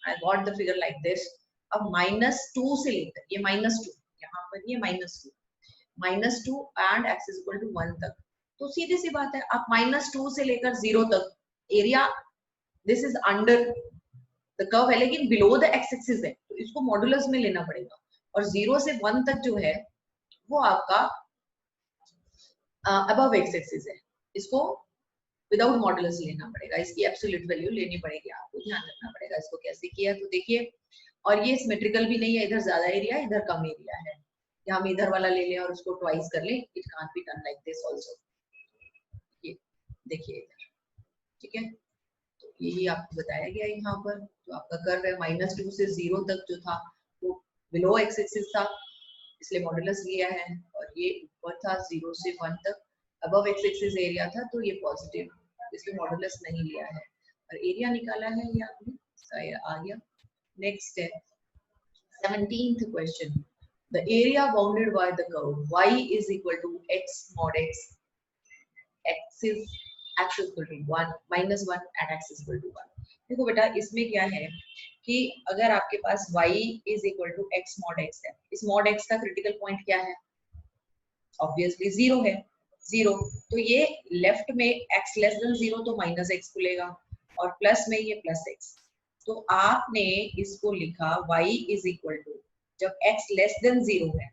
I got the figure like this. अब -2 से लेकर ये -2, यहाँ पर ये -2 and x is equal to 1 तक, तो सीधी सी बात है आप -2 से लेकर 0 तक area, this is under the curve है लेकिन बिलो द एक्स एक्सिस है, तो इसको मॉडुलस में लेना पड़ेगा। और 0 से 1 तक जो है वो आपका अबव एक्स एक्सिस है, इसको विदाउट मॉडुलस लेना पड़ेगा, इसकी एब्सोल्यूट वैल्यू लेनी पड़ेगी, आपको ध्यान रखना पड़ेगा इसको कैसे किया। तो देखिए, और ये सिमेट्रिकल भी नहीं है, इधर ज्यादा एरिया है इधर कम एरिया है, या हम इधर वाला ले लें और उसको ट्वाइस कर लें, it can't be done like this also. ये देखिए इधर, ठीक है, तो यही आपको बताया गया यहाँ पर। तो आपका कर्व है -2 से 0 तक जो था वो बिलो एक्स एक्सिस था, इसलिए मॉडुलस लिया है, और ये ऊपर था 0 से 1 तक अबव एक्स एक्सिस एरिया था, तो ये पॉजिटिव, इसलिए मॉडुलस नहीं लिया है, और एरिया निकाला है ये आपने, आ गया। नेक्स्ट है 17th question, the area bounded by the curve y is equal to x mod x, x is equal to 1 -1 and x is equal to 1। देखो बेटा इसमें क्या है कि अगर आपके पास y is equal to x mod x है, इस mod x का क्रिटिकल पॉइंट क्या है, ऑब्वियसली 0 है, 0, तो ये लेफ्ट में x लेस देन 0 तो -x खुलेगा, और प्लस में ये +x, तो आपने इसको लिखा y is equal to, जब x लेस देन 0 है,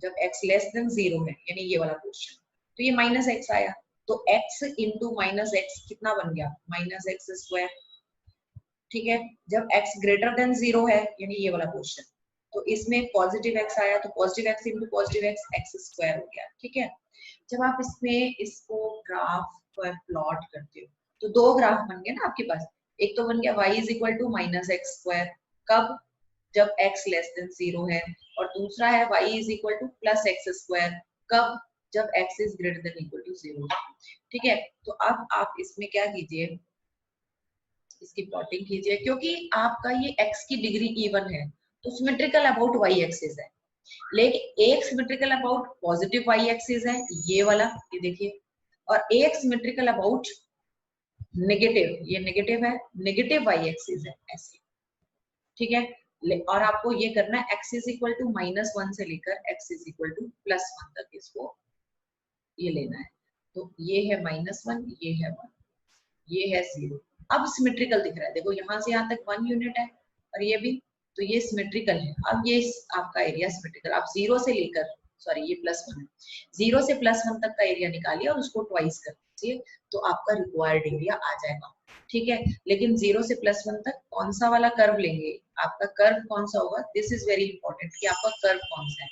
जब x लेस देन 0 है यानी ये वाला क्वेश्चन, तो ये -x आया, तो x इंटू -x कितना बन गया, -x², ठीक है। जब x ग्रेटर देन 0 है यानी ये वाला क्वेश्चन, तो इसमें पॉजिटिव x आया, तो positive x into positive x² हो गया, ठीक है। जब आप इसमें इसको ग्राफ पर प्लॉट करते हो तो दो ग्राफ बन गए ना आपके पास, एक तो बन गया y is equal to -x², कब, जब x लेस देन 0 है, और दूसरा है y is equal to +x², कब, जब x is greater than equal to 0, ठीक है। तो अब आप इसमें क्या कीजिए, इसकी प्लॉटिंग कीजिए, क्योंकि आपका ये x की डिग्री इवन है तो सिमेट्रिकल अबाउट y एक्सिस है, लेकिन एक symmetrical about positive y axis है ये वाला, ये देखिए, और एक सिमेट्रिकल अबाउट नेगेटिव, ये नेगेटिव है, नेगेटिव y एक्सिस है ऐसे, ठीक है। और आपको ये करना है x इज इक्वल टू -1 से लेकर x इज इक्वल टू +1 तक, इसको ये लेना है, तो ये है -1, ये है 1, ये है 0। अब सिमेट्रिकल दिख रहा है, देखो यहाँ से यहाँ तक 1 यूनिट है और ये भी, तो ये सिमेट्रिकल है। अब ये आपका एरिया सिमेट्रिकल, आप 0 से लेकर, सॉरी ये +1 है, 0 से +1 तक का एरिया निकालिए और उसको ट्वाइस कर दीजिए, तो आपका रिक्वायर्ड एरिया आ जाएगा, ठीक है। लेकिन 0 से +1 तक कौन सा वाला कर्व लेंगे, आपका कर्व कौन सा होगा, दिस इज वेरी इंपॉर्टेंट कि आपका कर्व कौन सा है,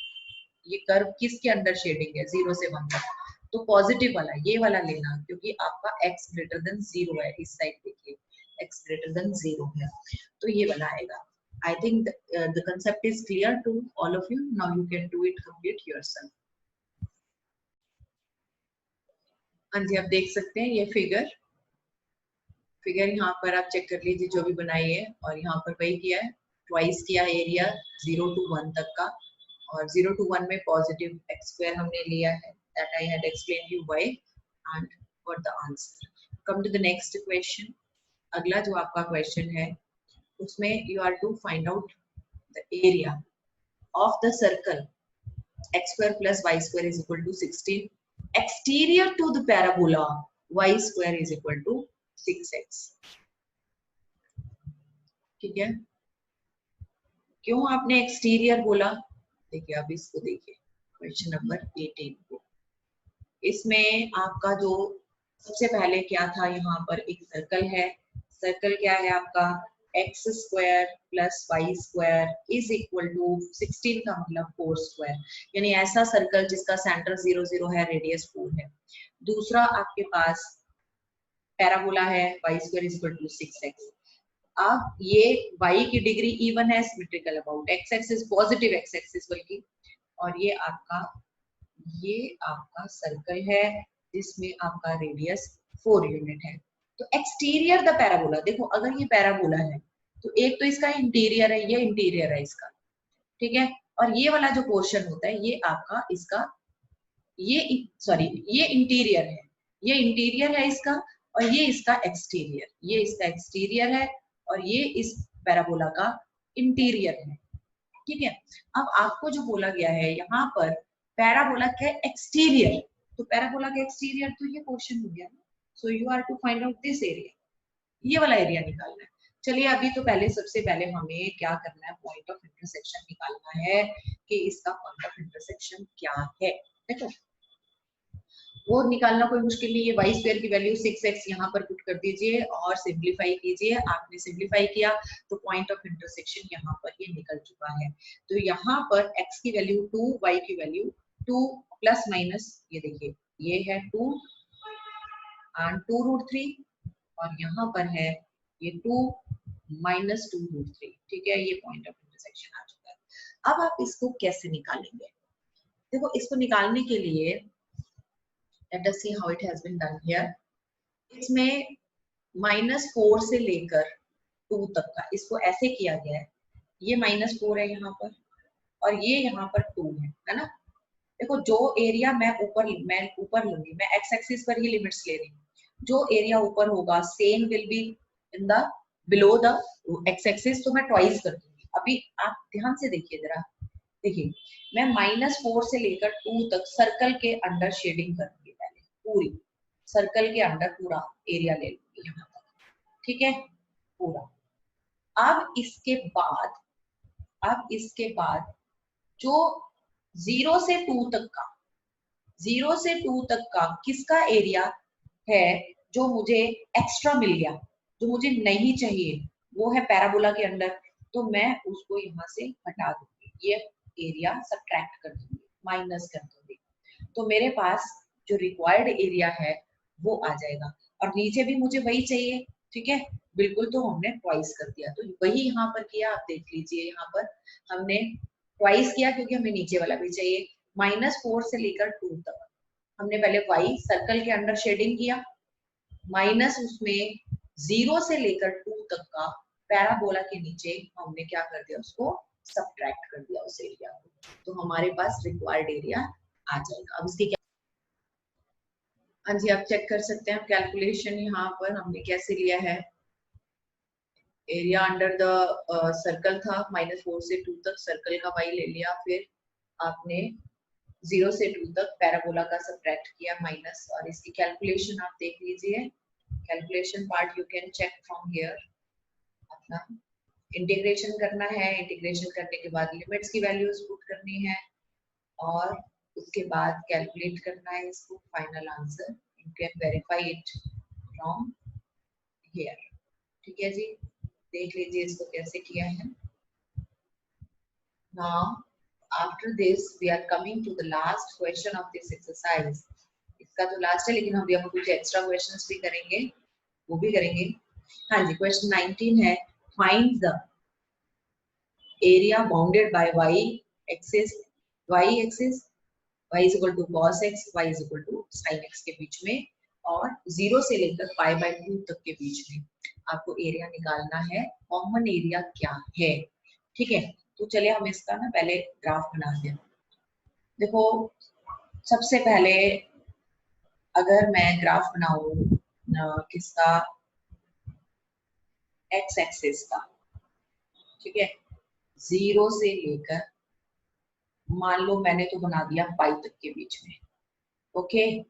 ये कर्व किसके अंडर शेडिंग है 0 से 1 तक, तो पॉजिटिव वाला ये वाला लेना, क्योंकि आपका x ग्रेटर देन 0 है, इस साइड देखिए x ग्रेटर देन 0 है, तो ये वाला आएगा। I think the concept is clear to all of you. Now you can do it complete yourself. हाँ जी, आप देख सकते हैं ये फिगर यहाँ पर आप चेक कर लीजिए जो भी बनाई है, और यहाँ पर वही किया है, ट्वाइस किया एरिया 0 to 1 तक का, और 0 to 1 में पॉजिटिव x² हमने लिया है, that I had explained you why and got the answer. Come to the next question. अगला जो आपका क्वेश्चन है उसमें you are to find out the area of the circle x² plus y² is equal to 16, exterior to the parabola y² is equal to 6x, ठीक है। क्यों आपने एक्सटीरियर बोला, देखिए अब इसको देखिए क्वेश्चन नंबर 18 को, इसमें आपका जो सबसे पहले क्या था, यहाँ पर एक सर्कल है, सर्कल क्या है आपका x square plus y square is equal to 16 का मतलब 4 स्क्वायर, यानी ऐसा सर्कल जिसका सेंटर 0 0 है, रेडियस 4 है। दूसरा आपके पास पैराबोला है y square is equal to 6x। अब ये y की डिग्री इवन है, symmetrical about x axis, positive x axis बल्कि, और ये आपका सर्कल है जिसमें आपका रेडियस 4 यूनिट है। तो एक्सटीरियर द पैराबोला, देखो अगर ये पैराबोला है तो एक तो इसका इंटीरियर है, ये इंटीरियर है इसका, ठीक है, और ये वाला जो पोर्शन होता है ये आपका इसका ये इंटीरियर है, ये इंटीरियर है इसका, और ये इसका एक्सटीरियर, ये इसका एक्सटीरियर है और ये इस पैराबोला का इंटीरियर है, ठीक है। अब आपको जो बोला गया है यहाँ पर पैराबोला के एक्सटीरियर, तो पैराबोला के एक्सटीरियर तो ये पोर्शन हो गया ना, so you are to find out this area, ये वाला एरिया निकालना है। चलिए अभी तो सबसे पहले हमें क्या करना है, पॉइंट ऑफ इंटरसेक्शन निकालना है कि इसका पॉइंट ऑफ इंटरसेक्शन क्या है। देखो वो निकालना कोई मुश्किल नहीं है, वाई स्क्वायर की वैल्यू 6x यहाँ पर पुट कर दीजिए और सिंप्लीफाई कीजिए। आपने सिंप्लीफाई किया तो पॉइंट ऑफ इंटरसेक्शन यहाँ पर ये निकल चुका है। तो यहाँ पर x की वैल्यू 2, y की वैल्यू 2 प्लस माइनस, ये देखिए ये है 2 एंड 2√3, और यहाँ पर है ये 2 माइनस 2√3, ठीक है, ये पॉइंट ऑफ इंटरसेक्शन आ चुका है। अब आप इसको कैसे निकालेंगे? देखो इसको निकालने के लिए let us see how it has been done here। इसमें -4 से लेकर 2 तक का इसको ऐसे किया गया है, ये -4 है यहाँ पर और ये यहाँ पर 2 है ना। देखो जो एरिया मैं ऊपर लूंगी, मैं x एक्सिस पर ही लिमिट्स ले रही हूँ, जो एरिया ऊपर होगा same will be in the below the x axis, तो मैं ट्वाइस कर दूंगी। अभी आप ध्यान से देखिए जरा, देखिए मैं -4 से लेकर 2 तक सर्कल के अंडर शेडिंग करूंगी, पूरी सर्कल के अंदर पूरा एरिया ले लूंगी यहाँ पर, ठीक है, पूरा। अब इसके बाद जो 0 से 2 तक का किसका एरिया है जो मुझे एक्स्ट्रा मिल गया, जो मुझे नहीं चाहिए, वो है पैराबोला के अंदर, तो मैं उसको यहाँ से हटा दूंगी, ये एरिया सबट्रैक्ट कर दूंगी, माइनस कर दूंगी, तो मेरे पास जो रिक्वायर्ड एरिया है वो आ जाएगा। और नीचे भी मुझे वही चाहिए, ठीक है, बिल्कुल, तो हमने ट्वाइस कर दिया, तो वही यहाँ पर किया। आप देख लीजिए यहाँ पर हमने ट्वाइस किया क्योंकि हमें नीचे वाला भी चाहिए। -4 से लेकर 2 तक हमने पहले वाई सर्कल के अंडर शेडिंग किया, माइनस उसमें 0 से लेकर 2 तक का पैराबोला के नीचे हमने क्या कर दिया, उसको सबट्रैक्ट कर दिया उस एरिया को, तो हमारे पास रिक्वायर्ड एरिया आ जाएगा। अब इसकी हाँ जी, आप चेक कर सकते हैं कैलकुलेशन यहाँ पर हमने कैसे लिया है। एरिया अंडर द सर्कल था, -4 से 2 तक सर्कल का वाई ले लिया, फिर आपने 0 से 2 तक पैराबोला का सबट्रैक्ट किया माइनस, और इसकी कैलकुलेशन आप देख लीजिए, calculation part you can check from here. अपना इंटीग्रेशन करना है, इंटीग्रेशन करने के बाद लिमिट्स की वैल्यूज पुट करनी है और उसके बाद कैलकुलेट करना है इसको, final answer you can verify it from here, ठीक है जी। देख लीजिए इसको कैसे किया है। Now after this we are coming to the last question of this exercise. इसका तो लास्ट है, लेकिन हम कुछ एक्स्ट्रा क्वेश्चंस भी करेंगे, वो भी करेंगे। हाँ जी, क्वेश्चन 19 है, find the area bounded bye y axis y is equal to cos x, y is equal to sin x के बीच में, और 0 से लेकर π/2 तक के बीच में आपको एरिया निकालना है। कॉमन एरिया क्या है, ठीक है। तो चलिए हम इसका ना पहले ग्राफ बनाते हैं। देखो सबसे पहले अगर मैं ग्राफ बनाऊं किसका, x एक्सिस का, ठीक है, 0 से लेकर मान लो मैंने तो बना दिया पाई तक के बीच में, ओके,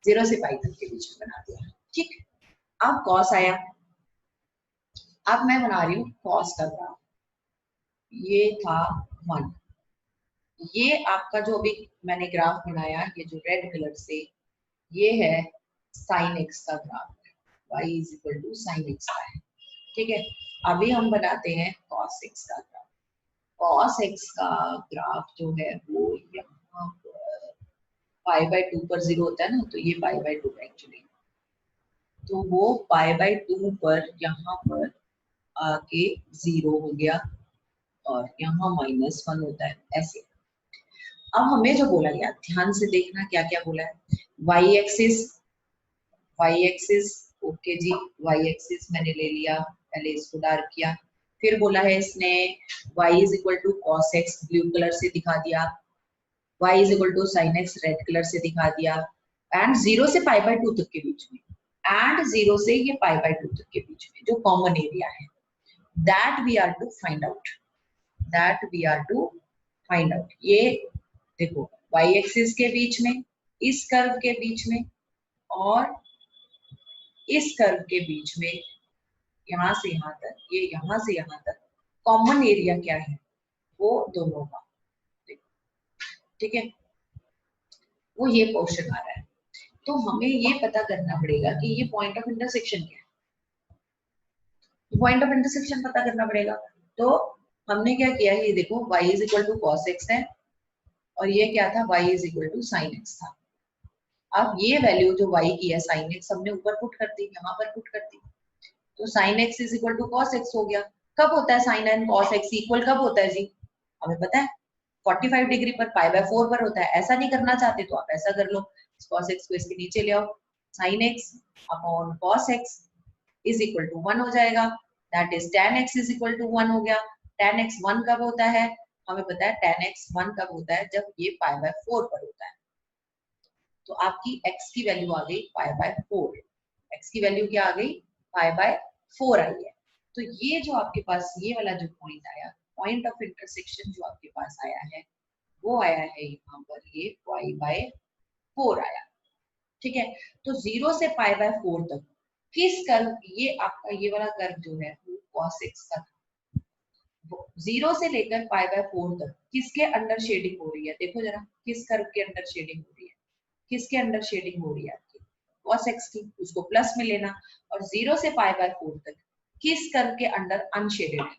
0 से पाई तक के बीच में बना दिया, ठीक। अब कॉस आया, अब मैं बना रही हूँ कॉस का ग्राफ, ये था 1, ये आपका जो अभी मैंने ग्राफ बनाया, ये जो रेड कलर से, ये है साइन एक्स का graph, y is equal to sine x का है, ठीक है। अभी हम बनाते हैं cos x का ग्राफ। cos x का ग्राफ जो है वो यहाँ पर पाई बाय 2 पर 0 होता है ना, तो ये पाई बाय 2 एक्चुअली, तो वो पाई बाय 2 पर यहाँ पर आके 0 हो गया और यहाँ -1 होता है ऐसे। अब हमें जो बोला गया, ध्यान से देखना क्या क्या बोला है। y एक्सिस ओके जी, y एक्सिस मैंने ले लिया, पहले इसको डार्क किया। फिर बोला है इसने y is equal to cos x blue colour से दिखा दिया, y is equal to sin x red colour से दिखा दिया, एंड 0 से पाई बाय 2 तक के बीच में, एंड 0 से ये पाई बाय 2 तक के बीच में जो कॉमन एरिया है, that we are to find out, that we are to find out. ये देखो y एक्सिस के बीच में, इस कर्व के बीच में और इस कर्व के बीच में, यहाँ से यहाँ तक, ये यहाँ से यहाँ तक कॉमन एरिया क्या है, वो दोनों का, ठीक है, वो ये पोर्शन आ रहा है। तो हमें ये पता करना पड़ेगा कि ये पॉइंट ऑफ इंटरसेक्शन क्या है, पॉइंट ऑफ इंटरसेक्शन पता करना पड़ेगा। तो हमने क्या किया, ये देखो y is equal to cos x है और ये क्या था, y is equal to sin x था। अब ये वैल्यू जो y की है sin x हमने ऊपर पुट कर दी, यहाँ पर पुट कर दी, तो sin x is equal to cos x हो गया। कब होता है sin and cos x equal, कब होता है जी, हमें पता है 45 डिग्री पर, पाई बाय 4 पर होता है। ऐसा नहीं करना चाहते तो आप ऐसा कर लो, cos x को इसके नीचे ले आओ, sin x upon cos x is equal to 1 हो जाएगा, that is tan x is equal to 1 हो गया। tan x 1 कब होता है, हमें पता है tan x 1 कब होता है, जब ये पाई बाय 4 पर होता है। तो आपकी x की वैल्यू आ गई पाई बाय 4, x की वैल्यू क्या आ गई, पाई बाय 4 आई है। तो ये जो आपके पास ये वाला जो पॉइंट आया, पॉइंट ऑफ इंटरसेक्शन जो आपके पास आया है, वो आया है यहाँ पर ये पाई बाय 4 आया, ठीक है। तो 0 से पाई बाय 4 तक किस कर्व, ये आपका ये वाला कर्व जो है वो cos x का, 0 से लेकर पाई बाय 4 तक किसके अंडर शेडिंग हो रही है, देखो जरा किस कर्व के अंडर शेडिंग हो रही है, किसके अंडर शेडिंग हो रही है आपकी, cos x की, उसको प्लस में लेना। और 0 से पाई बाय 4 तक किस कर्व के अंडर अनशेडेड है,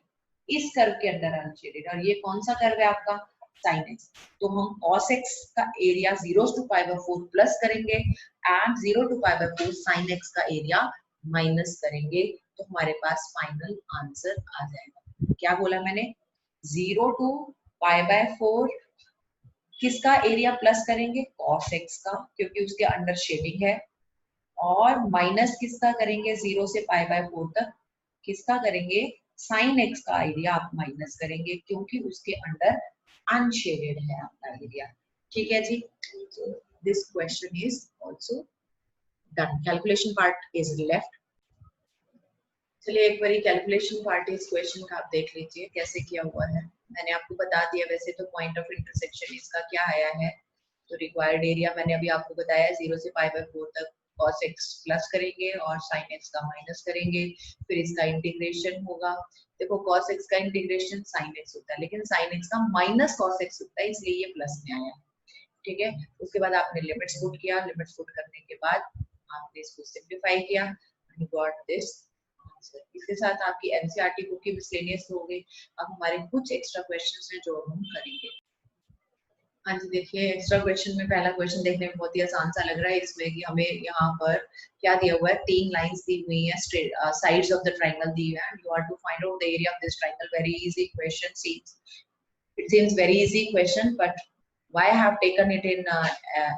इस कर्व के अंडर अनशेडेड, और ये कौन सा कर्व है आपका, sin x। तो हम cos x का area 0 to pi by 4 plus करेंगे and 0 to pi by 4 sin x का एरिया माइनस करेंगे, तो हमारे पास फाइनल आंसर आ जाएगा। क्या बोला मैंने, 0 to पाई बाय 4 किसका एरिया प्लस करेंगे, cos x का, क्योंकि उसके अंडर शेडिंग है, और माइनस किसका करेंगे 0 से पाई बाय 4 तक, किसका करेंगे, sin x का एरिया आप माइनस करेंगे क्योंकि उसके अंडर अनशेडेड है आपका एरिया, ठीक है जी। This question is also done, calculation part is left. चलिए एक बारी कैलकुलेशन पार्ट इस क्वेश्चन का आप देख लीजिए कैसे किया हुआ है। मैंने आपको बता दिया, वैसे तो पॉइंट ऑफ इंटरसेक्शन इसका क्या आया है, तो रिक्वायर्ड एरिया मैंने अभी आपको बताया 0 से पाई बाय 4 तक cos x प्लस करेंगे और sin x का माइनस करेंगे, फिर इसका इंटीग्रेशन होगा। देखो cos x का इंटीग्रेशन sin x होता है, लेकिन sin x का माइनस cos x होता है, इसलिए ये प्लस में आया, ठीक है। उसके बाद आपने लिमिट्स पुट किया, लिमिट्स पुट करने के बाद आपने इसको सिंप्लीफाई किया एंड गॉट दिस आंसर। इसके साथ आपकी एनसीईआरटी बुक की मिसलेनियस हो गई। अब हमारे कुछ एक्स्ट्रा क्वेश्चंस हैं जो हम करेंगे। हाँ जी, देखिए एक्स्ट्रा क्वेश्चन में पहला क्वेश्चन देखने में बहुत ही आसान सा लग रहा है, इसमें कि हमें यहाँ पर क्या दिया हुआ है, 3 लाइंस दी हुई है, साइड्स ऑफ द ट्रायंगल दी हुई है, you are to find out the area of this triangle. Very easy question seems, it seems very easy question, but why I have taken it in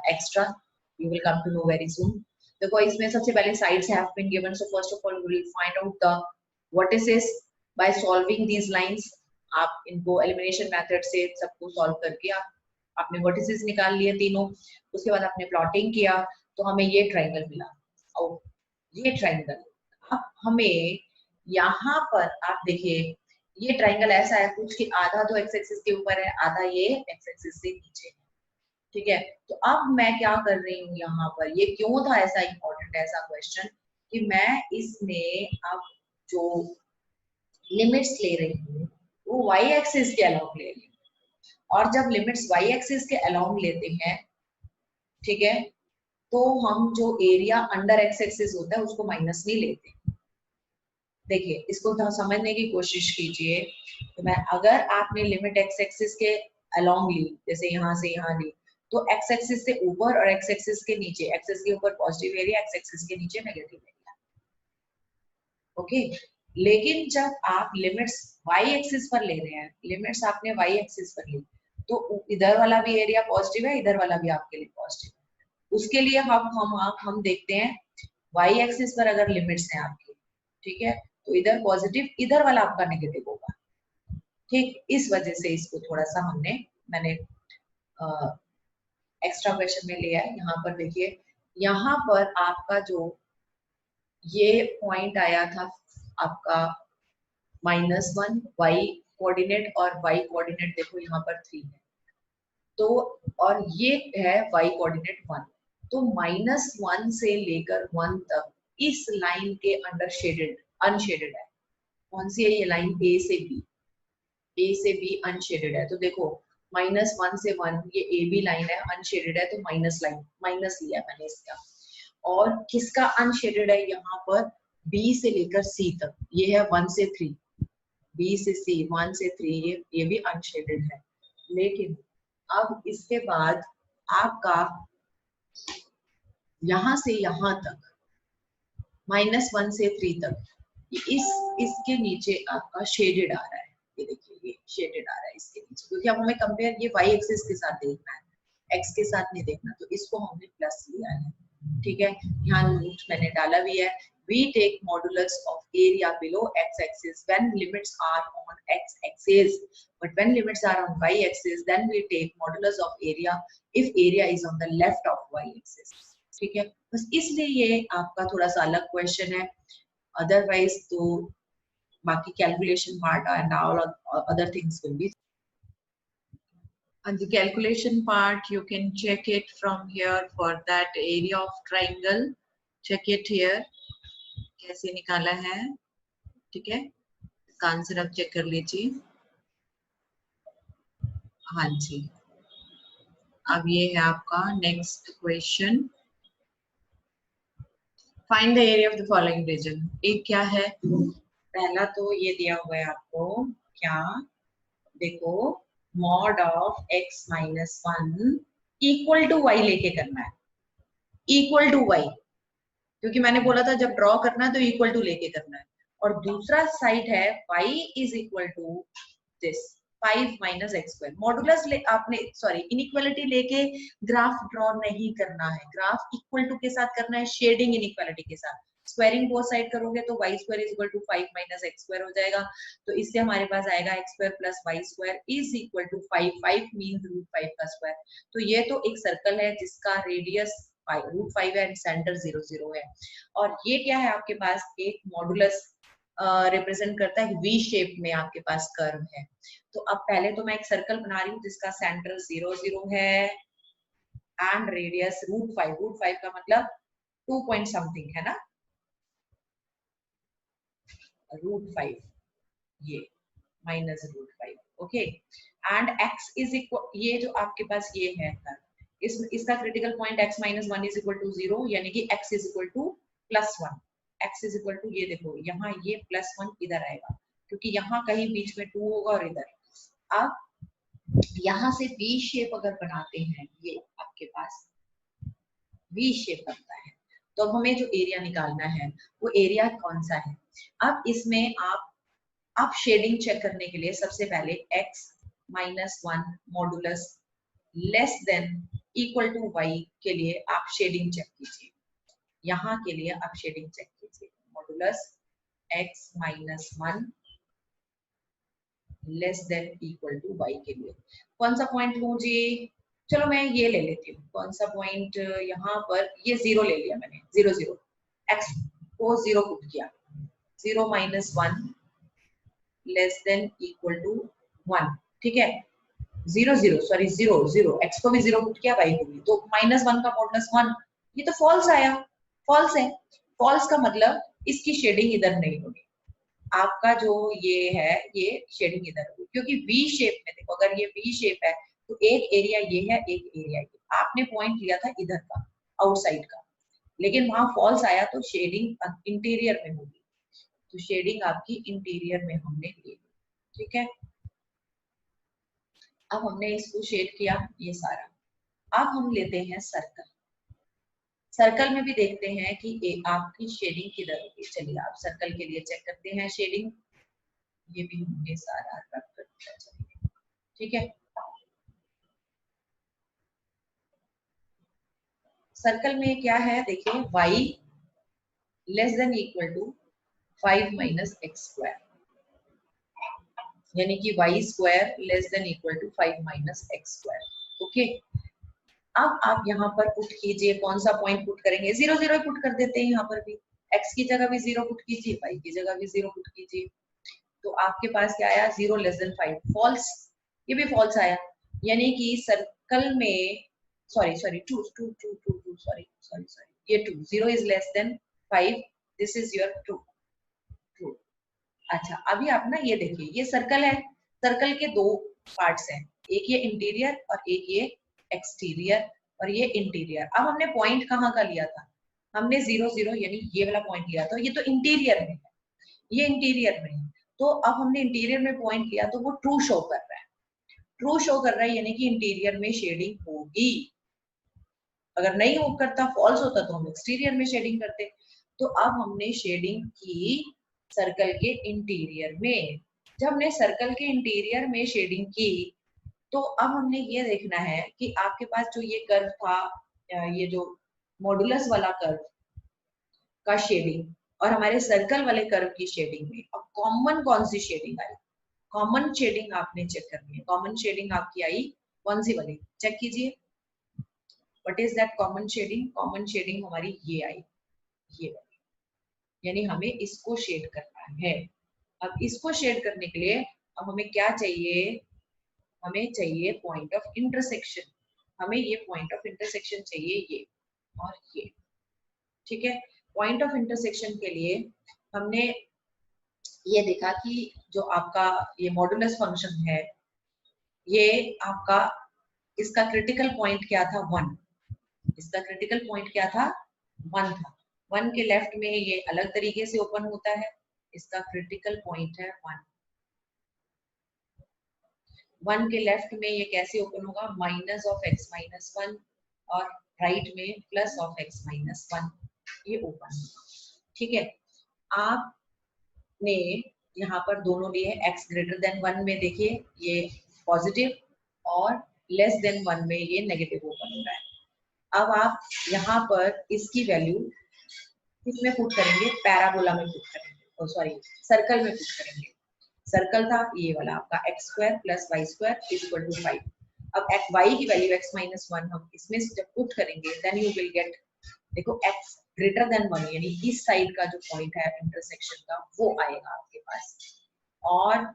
extra, you will come to know very soon. देखो इसमें सबसे पहले sides have been given, so first of all we will find out the vertices by solving these lines। आप इनको elimination method से सबको solve करके आपने vertices निकाल लिए तीनों, उसके बाद आपने plotting किया तो हमें ये triangle मिला, और ये triangle अब हमें यहाँ पर आप देखिए ये ट्राइंगल ऐसा है कुछ कि आधा तो एक्स एक्सिस के ऊपर है, आधा ये एक्स एक्सिस से नीचे है, ठीक है। तो अब मैं क्या कर रही हूँ यहाँ पर, ये क्यों था ऐसा इंपॉर्टेंट ऐसा क्वेश्चन, कि मैं इसमें अब जो लिमिट्स ले रही हूँ वो वाई एक्सिस के अलोंग ले रही हूँ, और जब लिमिट्स वाई एक्सिस के अलोंग लेते हैं, ठीक है, तो हम जो एरिया अंडर एक्स एक्सिस होता है उसको माइनस नहीं लेते। देखिए इसको तो समझने की कोशिश कीजिए। तो मैं अगर आपने लिमिट एक्स एक्सिस के अलोंग ली, जैसे यहाँ से यहाँ ली, तो एक्स एक्सिस से ऊपर और एक्स एक्सिस के नीचे, एक्सिस के ऊपर पॉजिटिव एरिया, एक्स एक्सिस के नीचे नेगेटिव एरिया। ओके, लेकिन जब आप लिमिट्स वाई एक्सिस पर ले रहे हैं, लिमिट्स आपने वाई एक्सिस पर ली, तो इधर वाला भी एरिया पॉजिटिव है, इधर वाला भी आपके लिए पॉजिटिव है। उसके लिए हम देखते हैं वाई एक्सिस पर अगर लिमिट्स हैं आपकी, ठीक है, तो इधर पॉजिटिव, इधर वाला आपका नेगेटिव होगा। ठीक, इस वजह से इसको थोड़ा सा मैंने एक्स्ट्रा क्वेश्चन में लिया है। यहाँ पर देखिए, यहाँ पर आपका जो ये पॉइंट आया था आपका -1 वाई कोऑर्डिनेट, और वाई कोऑर्डिनेट देखो यहाँ पर 3 है, तो और ये है वाई कोऑर्डिनेट 1, तो -1 से लेकर 1 तक इस लाइन के अंडर शेडेड अनशेडेड है। कौन सी है ये लाइन? ए से बी, ए से बी अनशेडेड है। तो देखो -1 से 1 ये ए बी लाइन है, अनशेडेड है, तो माइनस लाइन, माइनस लिया मैंने इसका। और किसका अनशेडेड है यहाँ पर? बी से लेकर सी तक, ये है 1 से 3, बी से सी 1 से 3, ये भी अनशेडेड है। लेकिन अब इसके बाद आपका यहाँ से यहाँ तक -1 से 3 तक इसके नीचे आपका शेडेड आ रहा है। ये देखिए, ये शेडेड आ रहा है इसके नीचे, क्योंकि अब हमें कंपेयर ये वाई एक्सिस के साथ देखना है, एक्स के साथ नहीं देखना, तो इसको हमने प्लस लिया है। ठीक है, यहाँ रूट मैंने डाला भी है। We take modulus of area below x-axis when limits are on x-axis, but when limits are on y-axis, then we take modulus of area if area is on the left of y-axis. ठीक है, बस इसलिए ये आपका थोड़ा सा अलग क्वेश्चन है। अदरवाइज तो बाकी calculation part and all other things will be. And the calculation part, you can check it from here for that area of triangle. Check it here. कैसे निकाला है, ठीक है, इसका आंसर आप चेक कर लीजिए। हाँ जी, अब ये है आपका next question. Find the area of the following region. एक क्या है, पहला तो ये दिया हुआ है आपको, क्या देखो, mod of x minus 1 equal to y लेके करना है, इक्वल टू वाई, क्योंकि मैंने बोला था जब ड्रॉ करना है तो इक्वल टू लेके करना है। और दूसरा साइड है y is equal to this 5 minus x square. Modulus आपने सॉरी इनइक्वालिटी लेके ग्राफ ड्रॉ नहीं करना है, ग्राफ इक्वल टू के साथ करना है, शेडिंग इनइक्वालिटी के साथ। स्क्वायरिंग बोथ साइड करोगे तो y square is equal to 5 minus x square हो जाएगा, तो इससे हमारे पास आएगा x square plus y square is equal to 5, 5 means √5 का स्क्वायर। तो ये तो एक सर्कल है जिसका रेडियस √5 है एंड सेंटर 0 0 है। और ये क्या है आपके पास, एक मॉडुलस रिप्रेजेंट करता है वी शेप में, आपके पास कर्व है। तो अब पहले तो मैं एक सर्कल बना रही हूँ जिसका सेंटर 0 0 है एंड रेडियस √5, √5 का मतलब 2 पॉइंट समथिंग है ना, √5, ये minus √5, okay. And x is equal, ये जो आपके पास ये है इसका critical point x minus 1 is equal to 0, यानी कि x is equal to +1, x is equal to, ये देखो यहाँ ये +1 इधर आएगा, क्योंकि यहाँ कहीं बीच में 2 होगा और इधर। अब यहाँ से V शेप अगर बनाते हैं, ये आपके पास V शेप बनता है, तो अब हमें जो एरिया निकालना है वो एरिया कौन सा है। अब इसमें आप शेडिंग चेक करने के लिए सबसे पहले x minus 1 modulus less than equal to y के लिए आप शेडिंग चेक कीजिए। यहाँ के लिए आप शेडिंग चेक कीजिए, modulus x minus 1 less than equal to y के लिए कौन सा पॉइंट लूं जी? चलो मैं ये ले लेती हूँ, कौन सा पॉइंट, यहाँ पर ये 0 ले लिया मैंने, 0 0, x को 0 पुट किया, 0 minus 1 less than equal to 1, ठीक है, 0 0 सॉरी 0 0, x को भी 0 पुट किया, y को भी, तो -1 का मॉडुलस 1, ये तो फॉल्स आया, फॉल्स है। फॉल्स का मतलब इसकी शेडिंग इधर नहीं होगी, आपका जो ये है ये शेडिंग इधर होगी, क्योंकि वी शेप में देखो, अगर ये वी शेप है तो एक एरिया ये है, एक एरिया ये, आपने पॉइंट लिया था इधर का, आउटसाइड का, लेकिन वहां फॉल्स आया तो शेडिंग इंटीरियर में होगी। तो शेडिंग आपकी इंटीरियर में हमने ली, ठीक है। अब हमने इसको शेड किया ये सारा। अब हम लेते हैं सर्कल। सर्कल में भी देखते हैं कि आपकी शेडिंग किधर होगी। चलिए आप सर्कल के लिए चेक करते हैं शेडिंग। ये भी हमने सारा रब कर दिया, चलिए ठीक है। सर्कल में क्या है देखिए, y less than equal to 5 minus x square, यानी कि y square less than equal to 5 minus x square. Okay, अब आप यहाँ पर पुट कीजिए, कौन सा पॉइंट पुट करेंगे, 0 0 पुट कर देते हैं। यहाँ पर भी x की जगह भी 0 पुट कीजिए, y की जगह भी 0 पुट कीजिए। तो आपके पास क्या आया, 0 लेस देन 5, फॉल्स। ये भी फॉल्स आया, यानी कि सर्कल में sorry sorry 2 2 2 2 2 sorry sorry sorry, ये 2 0 is less then 5, this is your true true. अच्छा, अभी आप ना ये देखिए, ये सर्कल है, सर्कल के दो पार्ट्स हैं, एक ये इंटीरियर और एक ये एक्सटीरियर और ये इंटीरियर। अब हमने पॉइंट कहाँ का लिया था, हमने 0 0 यानी ये वाला पॉइंट लिया था। ये तो इंटीरियर में है, ये इंटीरियर में है। तो अब हमने इंटीरियर में पॉइंट लिया तो वो ट्रू शो कर रहा है, ट्रू शो कर रहा है, यानी कि इंटीरियर में शेडिंग होगी। अगर नहीं हो करता, फॉल्स होता, तो हम एक्सटीरियर में शेडिंग करते। तो अब हमने शेडिंग की सर्कल के इंटीरियर में। जब हमने सर्कल के इंटीरियर में शेडिंग की, तो अब हमने ये देखना है कि आपके पास जो ये कर्व था, ये जो मॉडुलस वाला कर्व का शेडिंग और हमारे सर्कल वाले कर्व की शेडिंग में अब कॉमन कौन सी शेडिंग आई। कॉमन शेडिंग आपने चेक करनी है। कॉमन शेडिंग आपकी आई कौन सी वाली, चेक कीजिए। What is that common shading, common shading हमारी ये आई, ये वाली, यानी हमें इसको शेड करना है। अब इसको शेड करने के लिए अब हमें क्या चाहिए, हमें चाहिए पॉइंट ऑफ इंटरसेक्शन। हमें ये पॉइंट ऑफ इंटरसेक्शन चाहिए, ये और ये, ठीक है। पॉइंट ऑफ इंटरसेक्शन के लिए हमने ये देखा कि जो आपका ये मॉडुलस फंक्शन है, ये आपका, इसका क्रिटिकल पॉइंट क्या था, 1। इसका क्रिटिकल पॉइंट क्या था, 1 था। 1 के लेफ्ट में ये अलग तरीके से ओपन होता है, इसका क्रिटिकल पॉइंट है 1। 1 के लेफ्ट में ये कैसे ओपन होगा, माइनस ऑफ x माइनस 1 और राइट में प्लस ऑफ x माइनस 1, ये ओपन होगा, ठीक है। आपने यहाँ पर दोनों लिए x ग्रेटर देन 1 में देखिए ये पॉजिटिव और लेस देन 1 में ये नेगेटिव ओपन हो रहा है। अब आप यहाँ पर इसकी वैल्यू किसमें पुट करेंगे, पैराबोला में पुट करेंगे, सॉरी सर्कल में पुट करेंगे। सर्कल था ये वाला आपका x square plus y square is equal to 5। अब y की वैल्यू x माइनस 1 हम इसमें जब पुट करेंगे, देन यू विल गेट, देखो x ग्रेटर देन 1 यानी इस साइड का जो पॉइंट है इंटरसेक्शन का वो आएगा आपके पास, और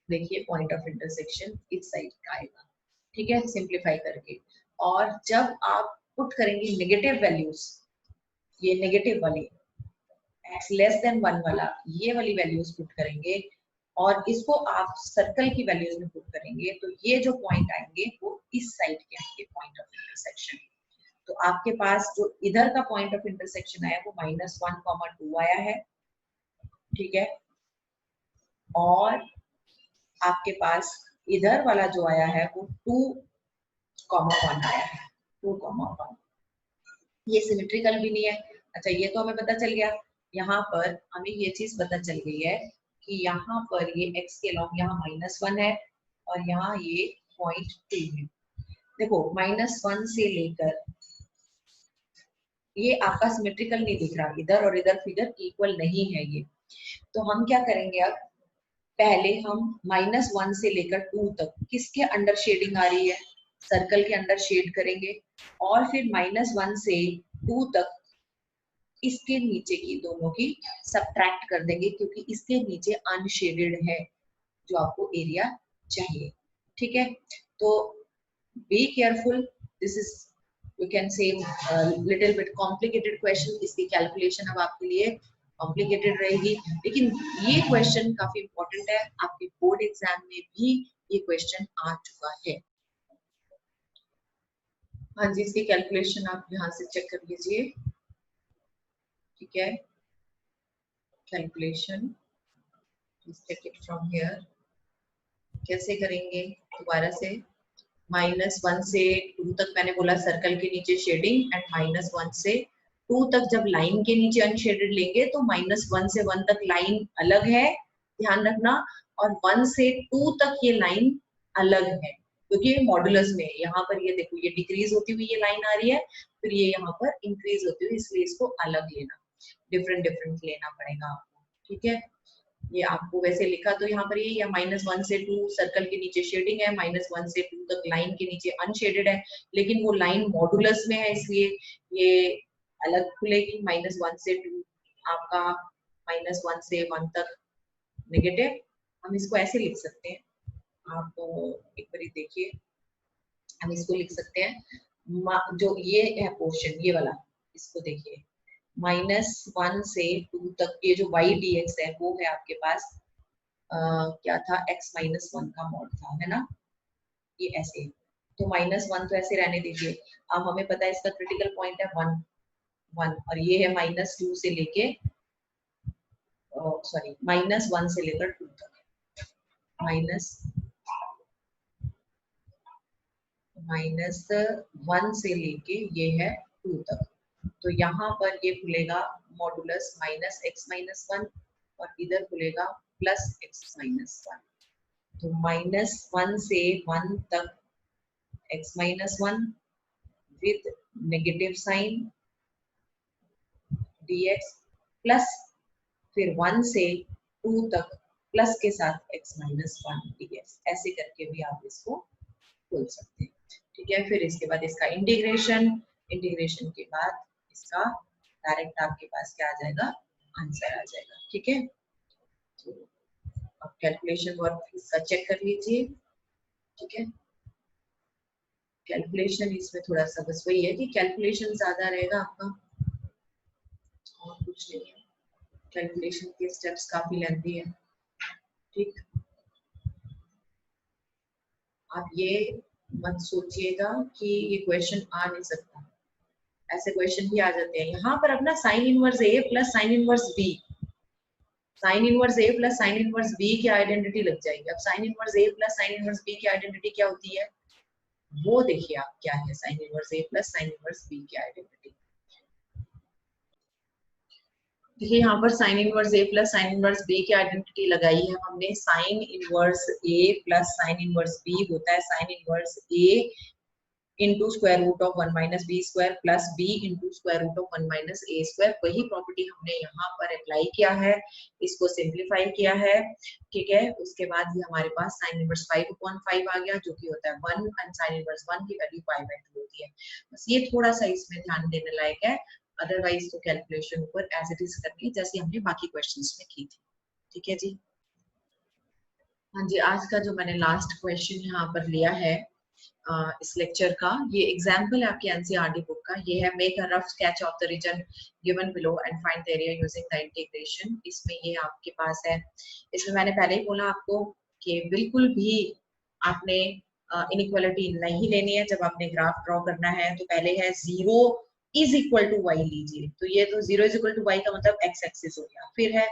देखिए पॉइंट ऑफ इंटरसेक्शन इस साइड का आएगा, ठीक है, सिंप्लीफाई करके। और जब आप पुट करेंगे नेगेटिव वैल्यूज, ये नेगेटिव वाली x लेस देन 1 वाला, ये वाली वैल्यूज पुट करेंगे और इसको आप सर्कल की वैल्यूज में पुट करेंगे, तो ये जो पॉइंट आएंगे वो इस साइड के आएंगे पॉइंट ऑफ इंटरसेक्शन। तो आपके पास जो इधर का पॉइंट ऑफ इंटरसेक्शन आया वो -1, 2 आया है, ठीक है। और आपके पास इधर वाला जो आया है वो 2, 1 आया है, 2, 1। ये सिमेट्रिकल भी नहीं है। अच्छा, ये तो हमें पता चल गया। यहाँ पर हमें ये चीज पता चल गई है कि यहाँ पर ये x के लॉन्ग यहाँ -1 है और यहाँ ये 0.2 है। देखो -1 से लेकर ये आपका सिमेट्रिकल नहीं दिख रहा, इधर और इधर फिगर इक्वल नहीं है ये। तो हम क्या करेंगे, अब पहले हम -1 से लेकर 2 तक किसके अंडर शेडिंग आ रही है, सर्कल के अंडर शेड करेंगे, और फिर -1 से 2 तक इसके नीचे की दोनों की सबट्रैक्ट कर देंगे, क्योंकि इसके नीचे अनशेडेड है जो आपको एरिया चाहिए, ठीक है। तो be careful, this is you can say little bit complicated question. इसकी कैलकुलेशन अब आपके लिए कॉम्प्लिकेटेड रहेगी, लेकिन ये क्वेश्चन काफी इंपॉर्टेंट है, आपके बोर्ड एग्जाम में भी ये क्वेश्चन आ चुका है। हाँ जी, इसकी कैलकुलेशन आप यहाँ से चेक कर लीजिए, ठीक है। Calculation, take it from here. कैसे करेंगे दोबारा से, -1 से 2 तक मैंने बोला सर्कल के नीचे शेडिंग, एंड -1 से 2 तक जब लाइन के नीचे अनशेडेड लेंगे तो -1 से 1 तक लाइन अलग है, ध्यान रखना, और 1 से 2 तक ये लाइन अलग है, क्योंकि ये मॉडुलस में है। यहाँ पर ये देखो, ये डिक्रीज होती हुई ये लाइन आ रही है, फिर ये यहाँ पर इंक्रीज होती हुई, इसलिए इसको अलग लेना, डिफरेंट डिफरेंट लेना पड़ेगा आपको, ठीक है। ये आपको वैसे लिखा तो यहाँ पर ये, या -1 से 2 सर्कल के नीचे शेडिंग है, -1 से 2 तक लाइन के नीचे अनशेडेड है, लेकिन वो लाइन मॉडुलस में है, इसलिए ये अलग खुलेगी। -1 से 2 आपका -1 से 1 तक नेगेटिव, हम इसको ऐसे लिख सकते हैं, आप एक बार देखिए, हम इसको लिख सकते हैं, जो ये है पोर्शन, ये वाला, इसको देखिए, -1 से 2 तक ये जो y dx है वो है आपके पास क्या था, x-1 का मॉड था, है ना, ये ऐसे, तो -1 तो ऐसे रहने दीजिए। अब हमें पता है इसका क्रिटिकल पॉइंट है 1, और ये है -2 से लेके, सॉरी, -1 से लेकर 2 तक, -1 से लेके ये है 2 तक, तो यहाँ पर ये खुलेगा मॉडुलस -x-1, और इधर खुलेगा +x-1, तो -1 से 1 तक x-1 with negative sign dx, plus फिर 1 से 2 तक प्लस के साथ x-1 dx, ऐसे करके भी आप इसको खोल सकते हैं, ठीक है। फिर इसके बाद इसका इंटीग्रेशन, इंटीग्रेशन के बाद इसका डायरेक्ट आपके पास क्या आ जाएगा, आंसर आ जाएगा, ठीक है। तो अब कैलकुलेशन वर्क इसका चेक कर लीजिए, ठीक है। कैलकुलेशन इसमें थोड़ा सा बस वही है कि कैलकुलेशन ज्यादा रहेगा आपका, और कुछ नहीं है, कैलकुलेशन के स्टेप्स काफी लेंथी है, ठीक। आप ये मत सोचिएगा कि ये क्वेश्चन आ नहीं सकता, ऐसे क्वेश्चन भी आ जाते हैं। यहाँ पर अपना sine inverse A plus sine inverse B, sine inverse A plus sine inverse B की आइडेंटिटी लग जाएगी। अब sine inverse A plus sine inverse B की आइडेंटिटी क्या होती है, वो देखिए आप क्या है, sine inverse A plus sine inverse B की आइडेंटिटी। देखिए यहाँ पर sine inverse A plus sine inverse B की आइडेंटिटी लगाई है हमने। Sine inverse A plus sine inverse B होता है sine inverse A into square root of 1 minus B square plus B into square root of 1 minus A square. वही प्रॉपर्टी हमने यहाँ पर अप्लाई किया है, इसको सिंप्लीफाई किया है, ठीक है। उसके बाद ये हमारे पास साइन इनवर्स 5/5 आ गया, जो कि होता है 1, एंड साइन इनवर्स 1 की वैल्यू 5/2 होती है। बस ये थोड़ा सा इसमें ध्यान देने लायक है, अदरवाइज तो कैलकुलेशन ऊपर एज इट इज करनी है जैसे हमने बाकी क्वेश्चंस में की थी, ठीक है जी। हाँ जी, आज का जो मैंने लास्ट क्वेश्चन यहाँ पर लिया है इस लेक्चर का, ये एग्जाम्पल है आपकी एनसीईआरटी बुक का। ये है make a rough sketch of the region given below and find the area using the integration. इसमें ये आपके पास है, इसमें मैंने पहले ही बोला आपको कि बिल्कुल भी आपने इनइक्वालिटी नहीं लेनी है। जब आपने ग्राफ ड्रॉ करना है तो पहले है 0 इज इक्वल टू वाई लीजिए, तो ये तो 0 इज इक्वल टू वाई का मतलब एक्स एक्सिस हो गया। फिर है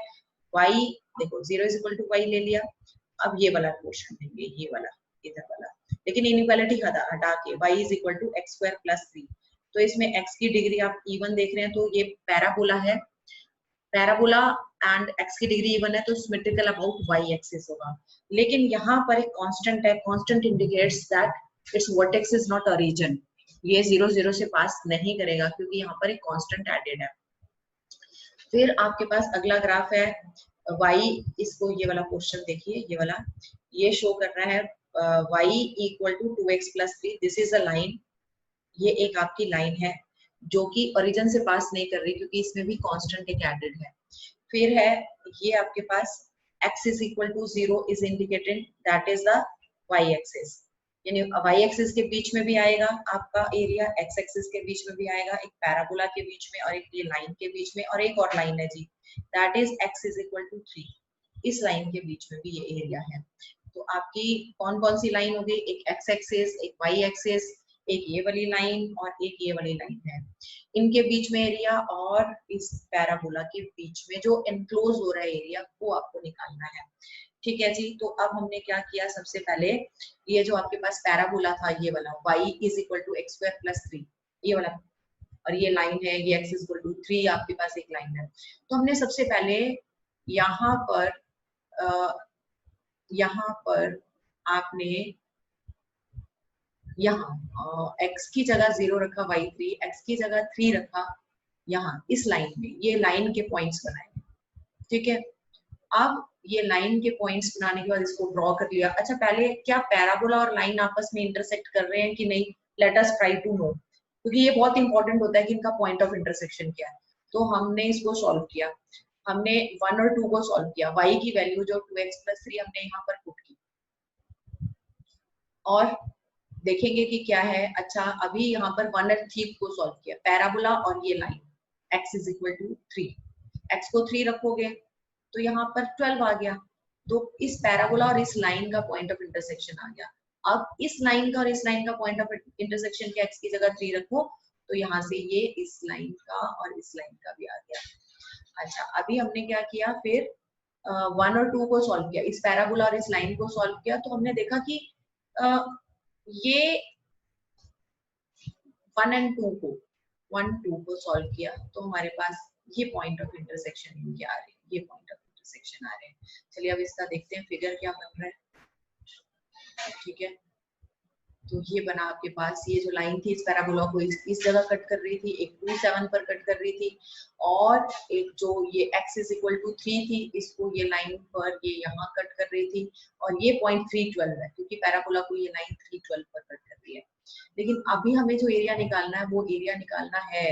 वाई, देखो 0 इज इक्वल टू वाई ले लिया। अब ये वाला क्वेश्चन लेंगे, ये वाला इधर वाला, लेकिन इनइक्वालिटी हटा के y is equal to x square plus 3। तो इसमें x की डिग्री आप इवन देख रहे हैं, तो ये पैराबोला है, पैराबोला एंड x की डिग्री इवन है तो सिमेट्रिकल अबाउट y एक्सिस होगा। लेकिन यहाँ पर एक कांस्टेंट है, constant indicates that it's vertex is not a region, ये 0 0 से पास नहीं करेगा क्योंकि यहाँ पर एक कांस्टेंट एडेड है। फिर आपके पास अगला ग्राफ है y, इसको ये वाला क्वेश्चन देखिए, ये वाला ये शो कर रहा है y equal to 2x plus 3, this is a line, ये एक आपकी लाइन है जो कि ओरिजिन से पास नहीं कर रही क्योंकि इसमें भी कांस्टेंट एक एडेड है। फिर है ये आपके पास x is equal to 0 is indicating that is the y axis, यानी y एक्सिस के बीच में भी आएगा आपका एरिया, x एक्सिस के बीच में भी आएगा, एक पैराबोला के बीच में और एक ये लाइन के बीच में, और एक और लाइन है जी that is x is equal to 3, इस लाइन के बीच में भी ये एरिया है। तो आपकी कौन कौन सी लाइन होगी, एक x एक्सिस, एक y एक्सिस, एक ये वाली लाइन और एक ये वाली लाइन है, इनके बीच में एरिया और इस पैराबोला के बीच में जो एनक्लोज हो रहा है एरिया वो आपको निकालना है। ठीक है जी, तो अब हमने क्या किया, सबसे पहले ये जो आपके पास पैराबोला था ये वाला y is equal to x square plus 3, ये वाला, और ये लाइन है ये x इज इक्वल टू 3, आपके पास एक लाइन है। तो हमने सबसे पहले यहाँ पर आपने यहाँ x की जगह 0 रखा, y3, x की जगह 3 रखा, यहाँ इस लाइन में ये लाइन के पॉइंट्स बनाए। ठीक है, अब ये लाइन के पॉइंट्स बनाने के बाद इसको ड्रॉ कर लिया। अच्छा, पहले क्या पैराबोला और लाइन आपस में इंटरसेक्ट कर रहे हैं कि नहीं, let us try to know, क्योंकि ये बहुत इंपॉर्टेंट होता है कि इनका पॉइंट ऑफ इंटरसेक्शन क्या है। तो हमने इसको सॉल्व किया, हमने 1 और 2 को सॉल्व किया, y की वैल्यू जो 2x प्लस 3 हमने यहाँ पर पुट की और देखेंगे कि क्या है। अच्छा, अभी यहाँ पर 1 और 3 को सॉल्व किया, पैराबोला और ये line x is equal to 3, x को 3 रखोगे तो यहाँ पर 12 आ गया। तो इस पैराबोला और इस लाइन का पॉइंट ऑफ इंटरसेक्शन आ गया। अब इस लाइन का और इस लाइन का पॉइंट ऑफ इंटरसेक्शन के x की जगह 3 रखो तो यहाँ से ये इस लाइन का और इस लाइन का भी आ गया। अच्छा, अभी हमने क्या किया, फिर 1 और 2 को सॉल्व किया, इस पैराबोला और इस लाइन को सॉल्व किया, तो हमने देखा कि ये 1 और 2 को सॉल्व किया तो हमारे पास ये पॉइंट ऑफ इंटरसेक्शन इनके आ रहे हैं, ये पॉइंट ऑफ इंटरसेक्शन आ रहे हैं। चलिए अब इसका देखते हैं फिगर क्या बन रहा है। ठीक है, तो ये बना आपके पास, ये जो लाइन थी इस पैराबोला को इस जगह कट कर रही थी, एक 2 7 पर कट कर रही थी, और एक जो ये x इज इक्वल टू 3 थी, इसको ये लाइन पर ये यहाँ कट कर रही थी, और ये पॉइंट 3 12 है क्योंकि पैराबोला को ये लाइन 3 12 पर कट कर रही है। लेकिन अभी हमें जो एरिया निकालना है वो एरिया निकालना है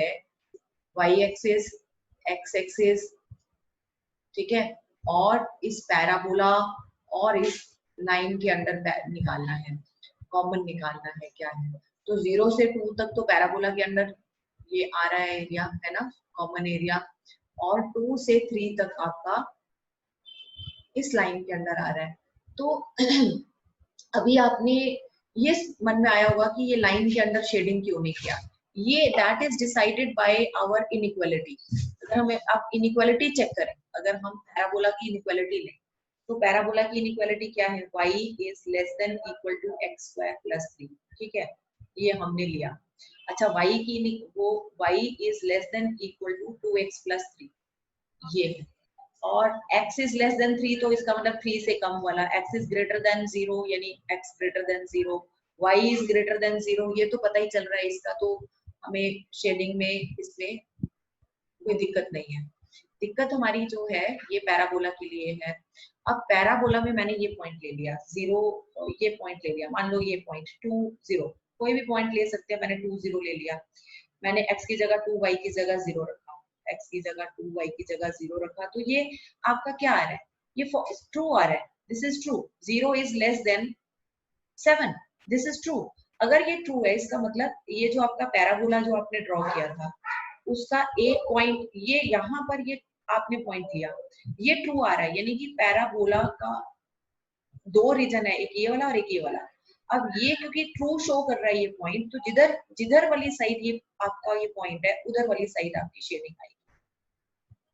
y एक्सिस, x एक्सिस, ठीक है, और इस पैराबोला और इस लाइन के अंडर निकालना है, कॉमन निकालना है क्या है। तो 0 से 2 तक तो पैराबोला के अंदर ये आ रहा है एरिया, है ना, कॉमन एरिया, और 2 से 3 तक आपका इस लाइन के अंदर आ रहा है। तो अभी आपने ये मन में आया होगा कि ये लाइन के अंदर शेडिंग क्यों नहीं किया, ये that is decided by our inequality. अगर हमें आप इनइक्वालिटी चेक करें, अगर हम पैराबोला की इनइक्वालिटी लें तो पैराबोला की इनइक्वालिटी क्या है, y is less than equal to x square plus 3, ठीक है, ये हमने लिया। अच्छा, y की वो y is less than equal to 2x plus 3, ये है, और x इज लेस देन 3 तो इसका मतलब 3 से कम वाला, x इज ग्रेटर देन 0 यानी x greater than 0, y is greater then 0, ये तो पता ही चल रहा है इसका, तो हमें शेडिंग में इसमें कोई दिक्कत नहीं है। दिक्कत हमारी जो है ये पैराबोला के लिए है। अब पैराबोला में मैंने ये पॉइंट ले लिया 0, ये पॉइंट ले लिया, मान लो ये पॉइंट 2 0, कोई भी पॉइंट ले सकते हैं, मैंने 2 0 ले लिया, मैंने x की जगह 2 y की जगह 0 रखा, x की जगह 2 y की जगह 0 रखा, तो ये आपका क्या आ रहा है, ये ट्रू आ रहा है, this is true, 0 is less then 7, this is true. अगर ये ट्रू है इसका मतलब ये जो आपका पैराबोला जो आपने ड्रॉ किया था उसका एक पॉइंट, ये यहाँ पर ये आपने पॉइंट लिया, ये ट्रू आ रहा है, यानी कि पैराबोला का 2 रीजन है, एक ये वाला और एक ये वाला। अब ये क्योंकि ट्रू शो कर रहा है ये पॉइंट, तो जिधर जिधर वाली साइड ये आपका ये पॉइंट है उधर वाली साइड आपकी शेडिंग आएगी,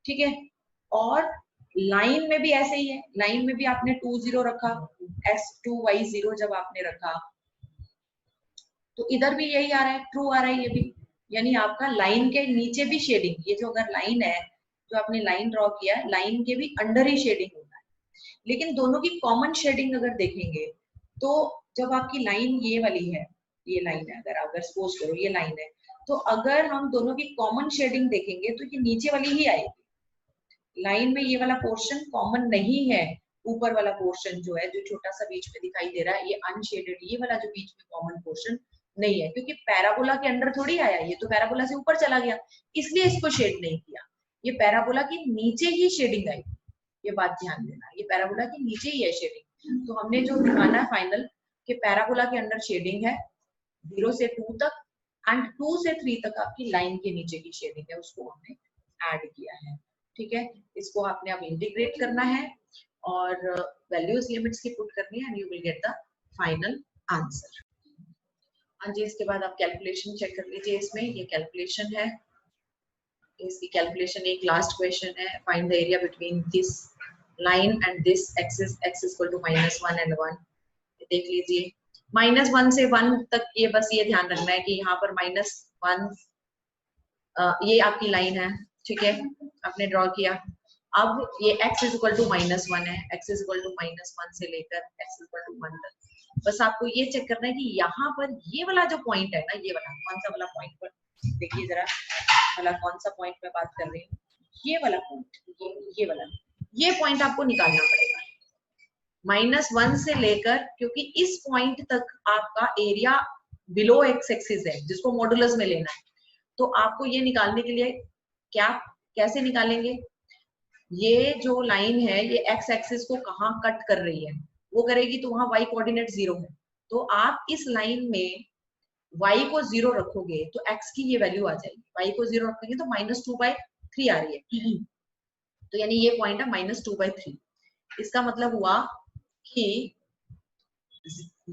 ठीक है। और लाइन में भी ऐसे ही है, लाइन में भी आपने 2 0 रखा, x2y0 जब आपने रखा तो इधर भी यही आ रहा है, ट्रू आ रहा है ये भी, यानी आपका लाइन के नीचे भी शेडिंग, ये जो अगर लाइन है जो आपने लाइन ड्रॉ किया है, लाइन के भी अंडर ही शेडिंग होता है। लेकिन दोनों की कॉमन शेडिंग अगर देखेंगे तो जब आपकी लाइन ये वाली है, ये लाइन है, अगर सपोज करो ये लाइन है, तो अगर हम दोनों की कॉमन शेडिंग देखेंगे तो ये नीचे वाली ही आएगी। लाइन में ये वाला पोर्शन कॉमन नहीं है, ऊपर वाला पोर्शन जो है, जो छोटा सा बीच में दिखाई दे रहा है, ये अनशेडेड, ये वाला जो बीच में कॉमन पोर्शन नहीं है, क्योंकि पैराबोला के अंदर थोड़ी आया, ये तो पैराबोला से ऊपर चला गया, इसलिए इसको शेड नहीं किया, ये पैराबोला के नीचे ही शेडिंग आई, ये बात ध्यान देना, ये पैराबोला के नीचे ही है शेडिंग। तो हमने जो दिखाना है फाइनल कि पैराबोला के अंदर शेडिंग है 0 से 2 तक, एंड 2 से 3 तक आपकी लाइन के नीचे की शेडिंग है, उसको हमने ऐड किया है, ठीक है। इसको आपने अब इंटीग्रेट करना है और वैल्यूज लिमिट्स की पुट करनी है, and you will get the final answer. हाँ जी, इसके बाद आप कैलकुलेशन चेक कर लीजिए। इसमें ये कैलकुलेशन है, इसकी कैलकुलेशन एक लास्ट क्वेश्चन है। Find the area between this line and this axis, x equal to -1 and 1। देख लीजिए -1 से 1 तक, ये बस ये ध्यान रखना है कि यहाँ पर -1 ये आपकी लाइन है, ठीक है, आपने ड्रॉ किया। अब ये x इक्वल टू -1 है, x इक्वल टू -1 से लेकर x इक्वल टू 1 तक। बस आपको ये चेक करना है कि यहाँ पर ये वाला जो पॉइंट है ना, ये वाला कौन सा वाला पॉइंट पर, देखिए जरा वाला कौन सा पॉइंट मैं बात कर रही हूँ, ये वाला पॉइंट, ये वाला, ये पॉइंट आपको निकालना पड़ेगा -1 से लेकर, क्योंकि इस पॉइंट तक आपका एरिया बिलो एक्स एक्सिस है जिसको मॉडुलस में लेना है। तो आपको ये निकालने के लिए क्या, कैसे निकालेंगे, ये जो लाइन है ये एक्स एक्सिस को कहाँ कट कर रही है, वो करेगी तो वहां y कोऑर्डिनेट 0 है। तो आप इस लाइन में y को 0 रखोगे तो x की ये वैल्यू आ जाएगी, y को 0 रखेंगे तो -2/3 आ रही है। तो यानी ये पॉइंट है -2/3। इसका मतलब हुआ कि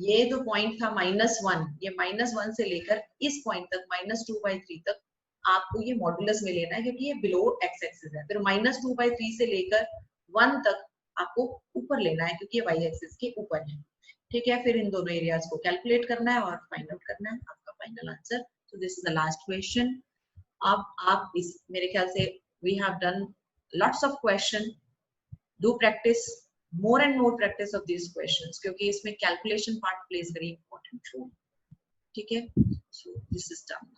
ये जो पॉइंट था -1, ये -1 से लेकर इस पॉइंट तक -2/3 तक आपको ये मॉडुलस में लेना है, क्योंकि ये बिलो एक्स एक्सिस है। फिर -2/3 से लेकर 1 तक आपको ऊपर लेना है, क्योंकि ये वाई एक्सिस के ऊपर है, ठीक है। फिर इन दोनों एरियाज को कैलकुलेट करना है और फाइंड आउट करना है आपका final answer. So this is the last question. अब आप इस, मेरे ख्याल से we have done lots of question, do practice more and more practice of these questions, क्योंकि इसमें calculation part plays very important role, ठीक है। So this is done.